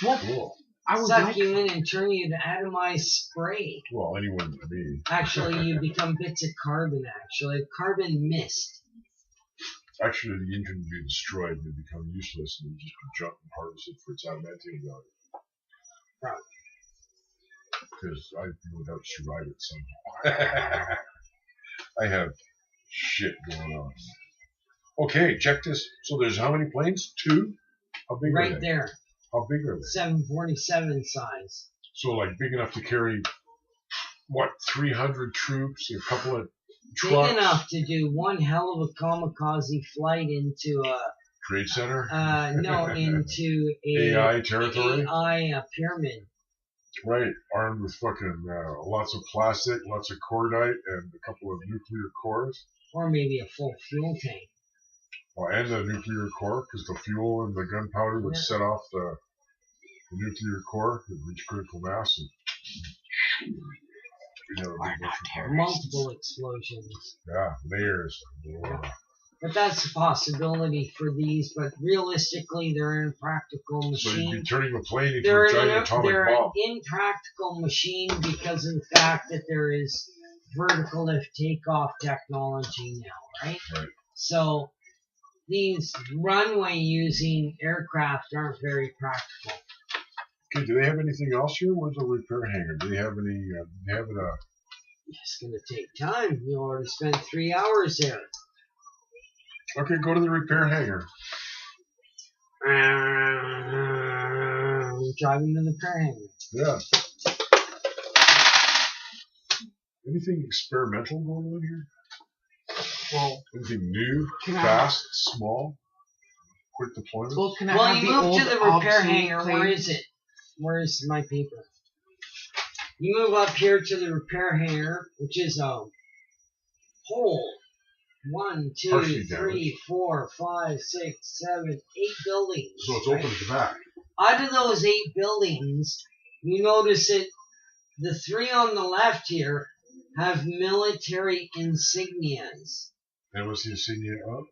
Speaker 3: What?
Speaker 2: Cool.
Speaker 3: I would
Speaker 1: Suck
Speaker 3: like.
Speaker 1: you in and turn you to atomized spray.
Speaker 2: Well, anyone but me.
Speaker 1: Actually, you become bits of carbon, actually. Carbon mist.
Speaker 2: Actually, the engine would be destroyed and it'd become useless and it'd just be jumped and harvested for its adamantium value.
Speaker 1: Right.
Speaker 2: Because I no doubt survive it somehow. I have shit going on. Okay, check this. So there's how many planes? 2? How big are
Speaker 1: Right
Speaker 2: they?
Speaker 1: there.
Speaker 2: How big are they?
Speaker 1: 747 size.
Speaker 2: So like big enough to carry, what, 300 troops, a couple of
Speaker 1: Big
Speaker 2: trucks,
Speaker 1: enough to do one hell of a kamikaze flight into
Speaker 2: trade center,
Speaker 1: into a
Speaker 2: AI territory,
Speaker 1: AI pyramid.
Speaker 2: right? Armed with fucking lots of plastic, lots of cordite, and a couple of nuclear cores.
Speaker 1: Or maybe a full fuel tank.
Speaker 2: Oh, and the nuclear core, because the fuel and the gunpowder would
Speaker 1: Yeah.
Speaker 2: set off the nuclear core, it would reach critical mass, and we'd have a big bunch of
Speaker 1: Multiple explosions.
Speaker 2: yeah, layers. Yeah.
Speaker 1: But that's a possibility for these, but realistically they're an impractical
Speaker 2: So you'd
Speaker 1: machine.
Speaker 2: be turning a plane into
Speaker 1: They're
Speaker 2: a giant atomic
Speaker 1: they're
Speaker 2: bomb.
Speaker 1: an impractical machine because of the fact that there is vertical lift takeoff technology now, right?
Speaker 2: Right.
Speaker 1: So these runway using aircraft aren't very practical.
Speaker 2: Okay, do they have anything else here? Where's the repair hangar? Do they have any? Do they have it?
Speaker 1: It's going to take time. You already spent 3 hours there.
Speaker 2: Okay, go to the repair hangar.
Speaker 1: Driving to the repair hangar.
Speaker 2: Yeah. Anything experimental going on here?
Speaker 3: Well,
Speaker 2: Anything new,
Speaker 3: Can I-
Speaker 2: fast, small, quick deployment?
Speaker 3: well, can I
Speaker 1: Well,
Speaker 3: have
Speaker 1: you
Speaker 3: the
Speaker 1: move
Speaker 3: old
Speaker 1: to the repair
Speaker 3: obsolete
Speaker 1: hangar. Where
Speaker 3: planes?
Speaker 1: is it? Where's my paper? You move up here to the repair hangar, which is a whole 1, 2,
Speaker 2: Partially
Speaker 1: 3, 4, 5, 6, 7, 8 buildings.
Speaker 2: So it's open at the back.
Speaker 1: Out of those 8 buildings, you notice that the 3 on the left here have military insignias.
Speaker 2: And what's the insignia of?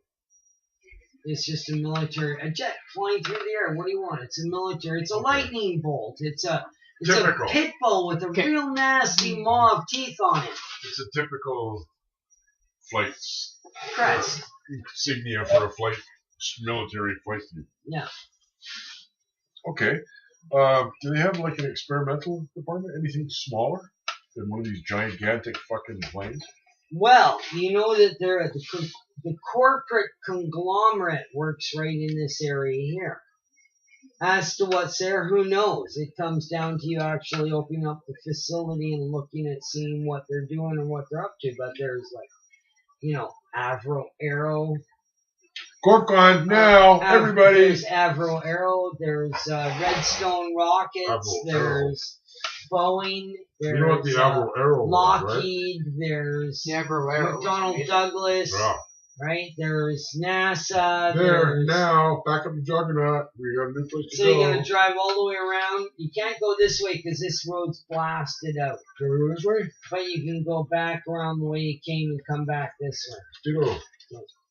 Speaker 1: It's just a jet flying through the air. What do you want? It's a military. It's a
Speaker 2: Okay.
Speaker 1: lightning bolt. It's a
Speaker 2: Typical.
Speaker 1: pit bull with a
Speaker 3: Okay.
Speaker 1: real nasty maw of teeth on it.
Speaker 2: It's a typical flight
Speaker 1: Crest.
Speaker 2: insignia for a flight, military flight team.
Speaker 1: Yeah.
Speaker 2: Okay. Do they have like an experimental department? Anything smaller than one of these gigantic fucking planes?
Speaker 1: Well, you know that the corporate conglomerate works right in this area here. As to what's there, who knows? It comes down to you actually opening up the facility and looking at seeing what they're doing and what they're up to. But there's Avro Aero.
Speaker 2: Gorkon, now, everybody!
Speaker 1: There's Avro Aero. There's Redstone Rockets.
Speaker 2: Avro Aero.
Speaker 1: There's Boeing. There's
Speaker 2: You know what the Avro Aero was, right?
Speaker 1: Lockheed. There's
Speaker 3: Yeah, Guerrero.
Speaker 1: McDonnell Douglas.
Speaker 2: Yeah.
Speaker 1: Right? There's NASA.
Speaker 2: There,
Speaker 1: There's,
Speaker 2: now, back up the Juggernaut. We got a new place to
Speaker 1: so
Speaker 2: go.
Speaker 1: you're going to drive all the way around. You can't go this way because this road's blasted out.
Speaker 2: Can we go this way?
Speaker 1: But you can go back around the way you came and come back this way.
Speaker 2: Ditto.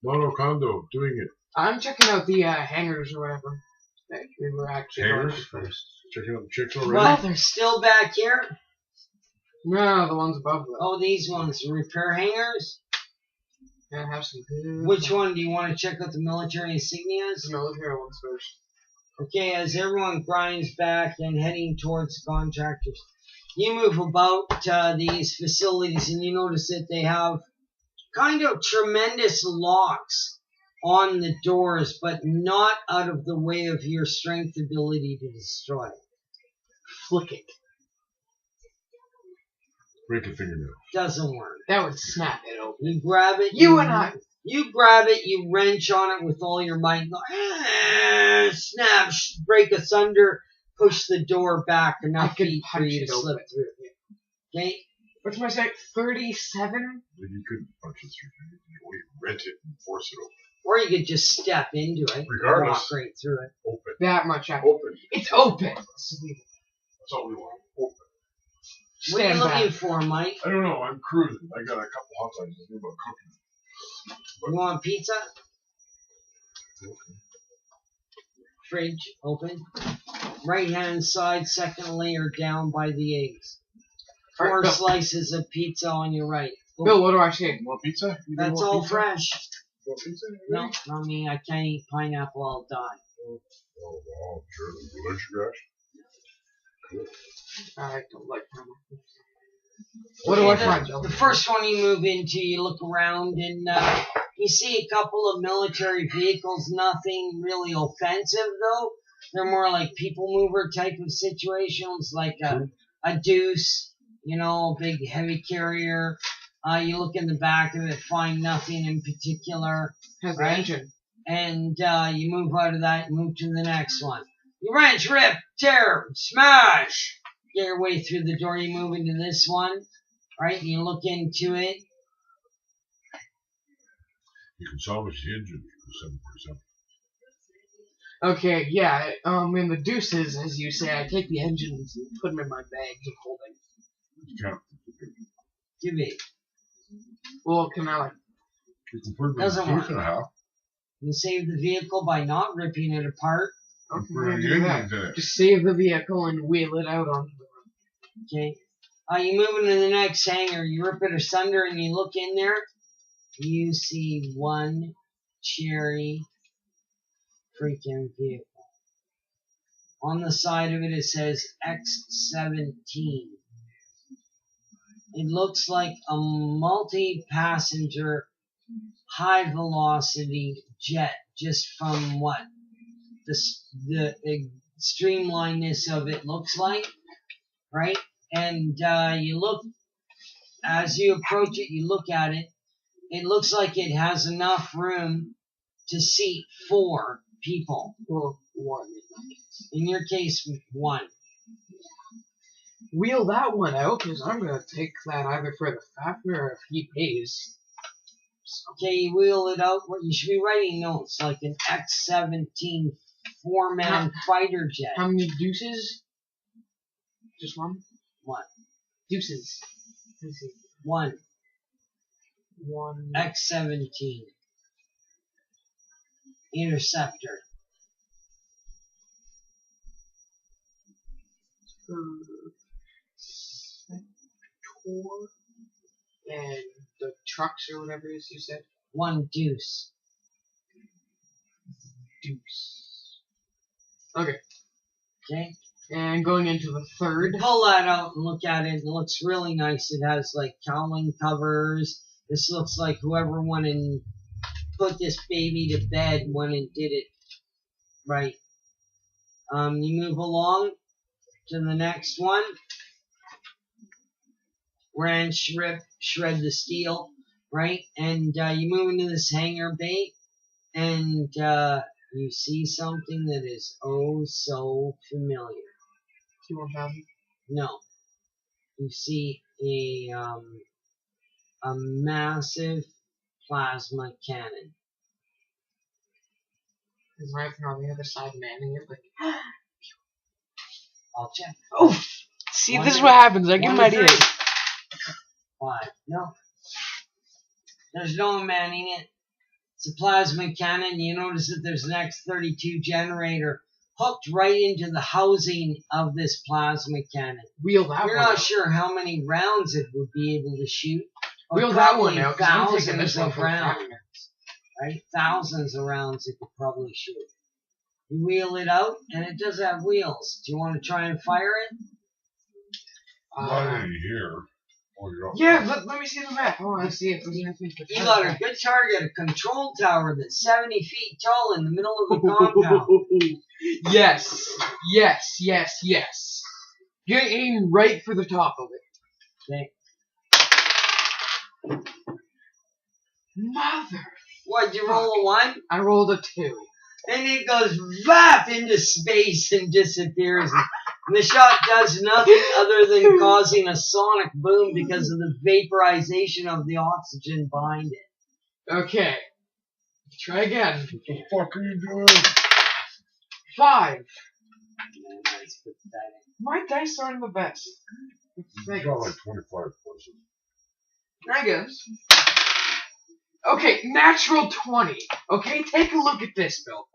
Speaker 2: Mono Kondo, doing it.
Speaker 3: I'm checking out the hangars or whatever that we were actually going
Speaker 2: Hangars?
Speaker 3: to first.
Speaker 2: Checking out the chicks already.
Speaker 1: What? They're still back here?
Speaker 3: No, the ones above them.
Speaker 1: Oh, these ones. Repair hangars?
Speaker 3: Yeah, have some.
Speaker 1: Which one? Do you want to check out the military insignias?
Speaker 3: The military ones first.
Speaker 1: Okay, as everyone grinds back and heading towards the contractors, you move about these facilities and you notice that they have kind of tremendous locks on the doors, but not out of the way of your strength ability to destroy.
Speaker 3: Flick it.
Speaker 2: Break a fingernail.
Speaker 1: Doesn't work.
Speaker 3: That would snap it open.
Speaker 1: You grab it.
Speaker 3: You and I.
Speaker 1: You grab it, you wrench on it with all your might, and go, snap, break asunder, push the door back enough feet for you to slip through. Okay?
Speaker 3: What's my say? 37?
Speaker 2: But you couldn't punch it through. You rent it and force it open.
Speaker 1: Or you could just step into it and
Speaker 2: Regardless.
Speaker 1: walk right through it.
Speaker 2: Open.
Speaker 3: That much.
Speaker 2: Open.
Speaker 3: It's open.
Speaker 2: That's all we want. Open.
Speaker 1: What are you
Speaker 3: Stand
Speaker 1: looking
Speaker 3: back.
Speaker 1: for, Mike?
Speaker 2: I don't know. I'm cruising. I got a couple hot dogs. I think about cooking.
Speaker 1: You want pizza? Fridge open. Right hand side, second layer down by the eggs.
Speaker 3: All right,
Speaker 1: 4
Speaker 3: Bill.
Speaker 1: slices of pizza on your right.
Speaker 3: Bill, what do I say?
Speaker 2: You want pizza? You
Speaker 1: That's
Speaker 2: want
Speaker 1: all
Speaker 2: pizza?
Speaker 1: fresh.
Speaker 2: You want pizza?
Speaker 1: No, not me. I can't eat pineapple. I'll die.
Speaker 2: Oh, wow. Sure. Religious grass.
Speaker 3: I don't like pineapple. What do I find, Bill?
Speaker 1: The first one you move into, you look around and you see a couple of military vehicles. Nothing really offensive, though. They're more like people mover type of situations, like a Deuce, you know, big heavy carrier. You look in the back of it, find nothing in particular.
Speaker 3: Has the
Speaker 1: Right.
Speaker 3: engine.
Speaker 1: And you move out of that and move to the next one. You wrench, rip, tear, smash. Get your way through the door. You move into this one, right? You look into it.
Speaker 2: You can salvage the engine for 747.
Speaker 3: Okay, yeah. In the Deuces, as you say, I take the engines and put them in my bags of holding.
Speaker 2: You can't.
Speaker 1: Give it.
Speaker 3: Well, can I, like...
Speaker 2: You can put it in
Speaker 1: Doesn't
Speaker 2: the
Speaker 1: work.
Speaker 2: and a half.
Speaker 1: You save the vehicle by not ripping it apart.
Speaker 3: Okay,
Speaker 2: Put
Speaker 3: I'm
Speaker 2: the
Speaker 3: gonna do that.
Speaker 2: engines in it.
Speaker 3: Just save the vehicle and wheel it out onto the road.
Speaker 1: Okay. You move into the next hangar. You rip it asunder and you look in there. You see one cherry freaking vehicle. On the side of it says X-17. It looks like a multi-passenger, high-velocity jet, just from what the streamlinedness of it looks like, right? And you look, as you approach it, you look at it. It looks like it has enough room to seat 4 people.
Speaker 3: Or one.
Speaker 1: In your case, 1.
Speaker 3: Wheel that one out, because I'm going to take that either for the Fafner if he pays.
Speaker 1: Okay, you wheel it out. You should be writing notes like an X-17 4-man fighter jet.
Speaker 3: How many Deuces? Just one?
Speaker 1: What?
Speaker 3: Deuces. Let's see.
Speaker 1: 1
Speaker 3: One.
Speaker 1: X-17 Interceptor.
Speaker 3: And the trucks or whatever it is you said?
Speaker 1: 1 Deuce.
Speaker 3: Deuce. Okay.
Speaker 1: Okay?
Speaker 3: And going into the third.
Speaker 1: Pull that out and look at it. It looks really nice. It has like cowling covers. This looks like whoever went and put this baby to bed went and did it right. You move along to the next one. Wrench, rip, shred the steel, right? And you move into this hangar bay, and you see something that is oh so familiar.
Speaker 3: T-1000.
Speaker 1: No, you see a massive plasma cannon.
Speaker 3: Is Rifle on the other side manning it? Like,
Speaker 1: I'll check.
Speaker 3: oh! See,
Speaker 1: One
Speaker 3: this is
Speaker 1: minute.
Speaker 3: what happens. I give him
Speaker 1: One
Speaker 3: ideas.
Speaker 1: minute. 5. No. There's no manning it. It's a plasma cannon. You notice that there's an X-32 generator hooked right into the housing of this plasma cannon.
Speaker 3: Wheel that
Speaker 1: You're
Speaker 3: one
Speaker 1: not
Speaker 3: out.
Speaker 1: sure how many rounds it would be able to shoot. But
Speaker 3: Wheel that one
Speaker 1: probably
Speaker 3: out, 'cause I'm taking this
Speaker 1: thousands
Speaker 3: one
Speaker 1: of
Speaker 3: for the
Speaker 1: rounds,
Speaker 3: Fafner.
Speaker 1: right? Thousands of rounds it could probably shoot. You wheel it out, and it does have wheels. Do you want to try and fire it?
Speaker 2: Not in here. Oh, you're up.
Speaker 3: Yeah, let me see the map. I want to see if there's anything.
Speaker 1: You got a good target, a control tower that's 70 feet tall in the middle of the compound.
Speaker 3: Yes. You aim right for the top of it.
Speaker 1: Okay.
Speaker 3: Mother.
Speaker 1: What, you roll a 1?
Speaker 3: I rolled a 2.
Speaker 1: And it goes vap into space and disappears. And the shot does nothing other than causing a sonic boom because of the vaporization of the oxygen behind it.
Speaker 3: Okay. Try again.
Speaker 2: What the fuck are you doing?
Speaker 3: 5.
Speaker 1: Nice, put that in.
Speaker 3: My dice aren't the best.
Speaker 2: You got like 25 pluses.
Speaker 3: I guess. Okay, natural 20. Okay, take a look at this, Bill.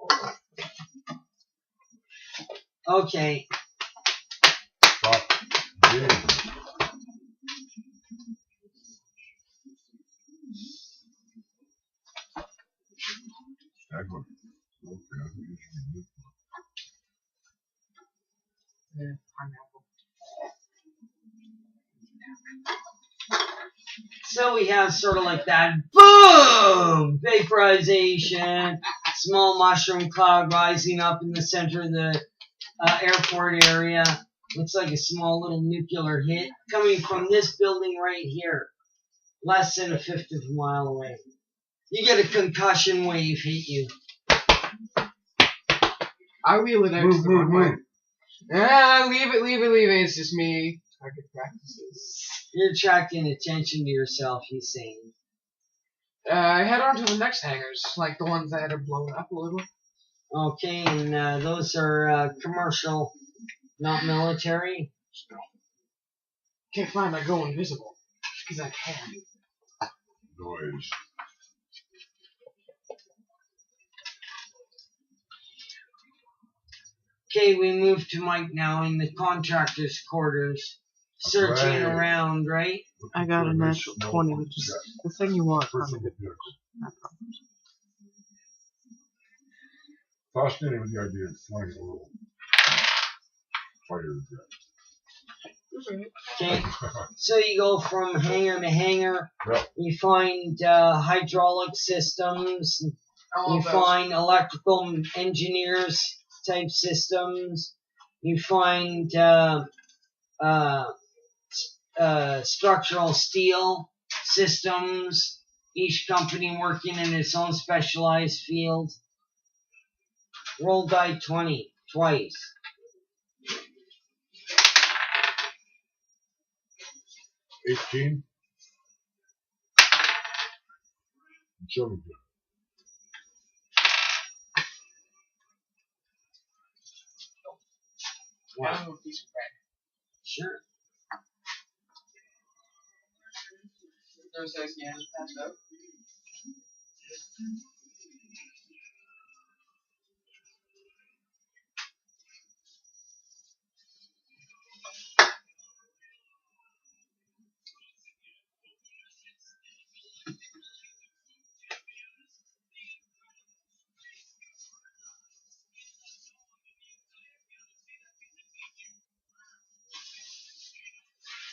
Speaker 1: Okay.
Speaker 2: Stop. Game. Stagger. Okay, I think you should be good.
Speaker 3: Yeah, pineapple.
Speaker 1: So we have sort of like that boom! Vaporization, small mushroom cloud rising up in the center of the airport area. Looks like a small little nuclear hit coming from this building right here. Less than a fifth of a mile away. You get a concussion wave hit you.
Speaker 3: I wheel it out to the runway. Ah, leave it. It's just me. Target practices.
Speaker 1: You're attracting attention to yourself, he's saying.
Speaker 3: I head on to the next hangars, like the ones that are blown up a little.
Speaker 1: Okay, and those are commercial, not military.
Speaker 3: Okay, fine, I go invisible. Because I can.
Speaker 2: Noise.
Speaker 1: Okay, we move to Mike now in the contractor's quarters. Searching
Speaker 2: Right.
Speaker 1: around, right?
Speaker 3: I got a natural 20, which is the thing you want from
Speaker 2: Personal
Speaker 3: it.
Speaker 2: picks. Fascinating with the idea of flying a little fighter
Speaker 1: Okay,
Speaker 2: jet.
Speaker 1: so you go from hangar to hangar.
Speaker 2: Yep.
Speaker 1: You find hydraulic systems. You find electrical engineers type systems. You find structural steel systems. Each company working in its own specialized field. Roll die 20 twice.
Speaker 2: 18. 17.
Speaker 1: Wow. Sure.
Speaker 3: Those guys, yeah, just passed out.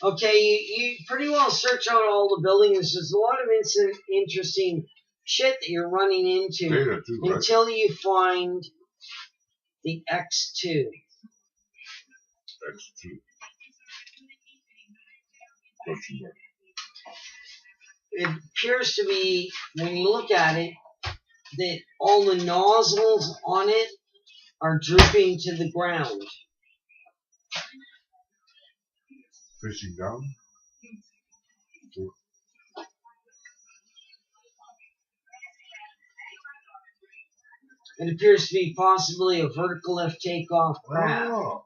Speaker 1: Okay, you pretty well search out all the buildings. There's a lot of interesting shit that you're running into
Speaker 2: Data too, right?
Speaker 1: until you find the X2.
Speaker 2: X2. Question mark.
Speaker 1: It appears to be, when you look at it, that all the nozzles on it are drooping to the ground.
Speaker 2: Facing down.
Speaker 1: It appears to be possibly a vertical lift takeoff craft.
Speaker 2: Oh,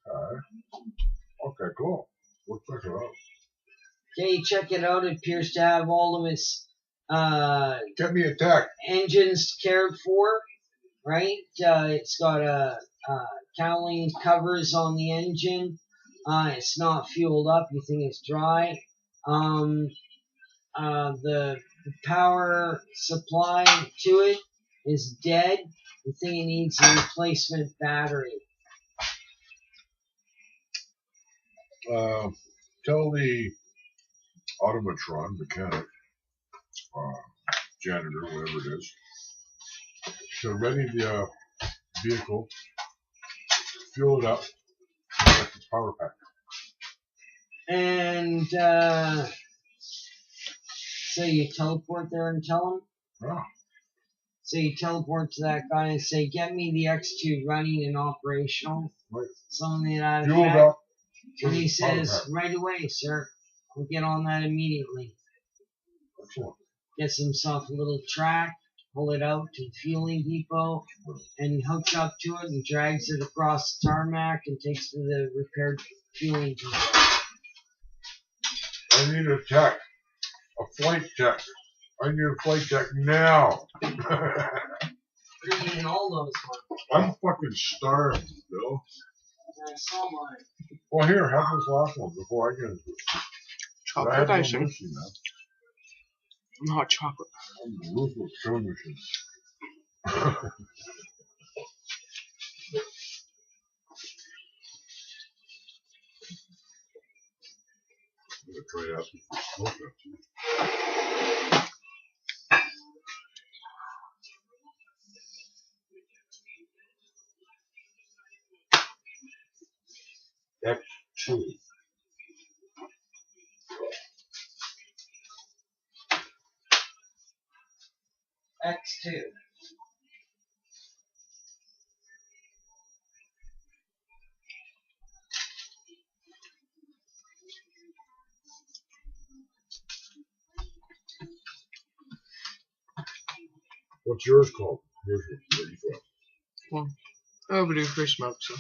Speaker 2: okay. Okay, cool. We'll check it out.
Speaker 1: Okay, check it out. It appears to have all of its
Speaker 2: Get me attacked.
Speaker 1: engines cared for, right? It's got cowling covers on the engine. It's not fueled up. You think it's dry. The power supply to it is dead. You think it needs a replacement battery.
Speaker 2: Tell the automatron mechanic, janitor, whatever it is, to ready the vehicle, fuel it up, check its power pack.
Speaker 1: And so you teleport there and tell him.
Speaker 2: Ah,
Speaker 1: So you teleport to that guy and say, "Get me the X2 running and operational."
Speaker 2: right.
Speaker 1: Something to that
Speaker 2: Fueled
Speaker 1: effect.
Speaker 2: up.
Speaker 1: And he
Speaker 2: power
Speaker 1: says,
Speaker 2: pack.
Speaker 1: "Right away, sir. We'll get on that immediately."
Speaker 2: Excellent.
Speaker 1: Gets himself a little track, pull it out to the fueling depot, and hooks up to it and drags it across the tarmac and takes it to the repaired fueling depot.
Speaker 2: I need a tech. A flight tech. I need a flight tech now.
Speaker 1: Bringing in all those ones.
Speaker 2: I'm fucking starved, Bill.
Speaker 1: I saw mine.
Speaker 2: Well, here, have this last one before I get into it. I
Speaker 3: Chocolate
Speaker 2: have no
Speaker 3: icing.
Speaker 2: mercy, man.
Speaker 3: And hot chocolate.
Speaker 2: I'm the ruthless killing machine. I'm gonna try asking for smoke up too. X2.
Speaker 1: X2.
Speaker 2: What's yours called? Yours, what you got?
Speaker 3: Well, overdue for smoke, so.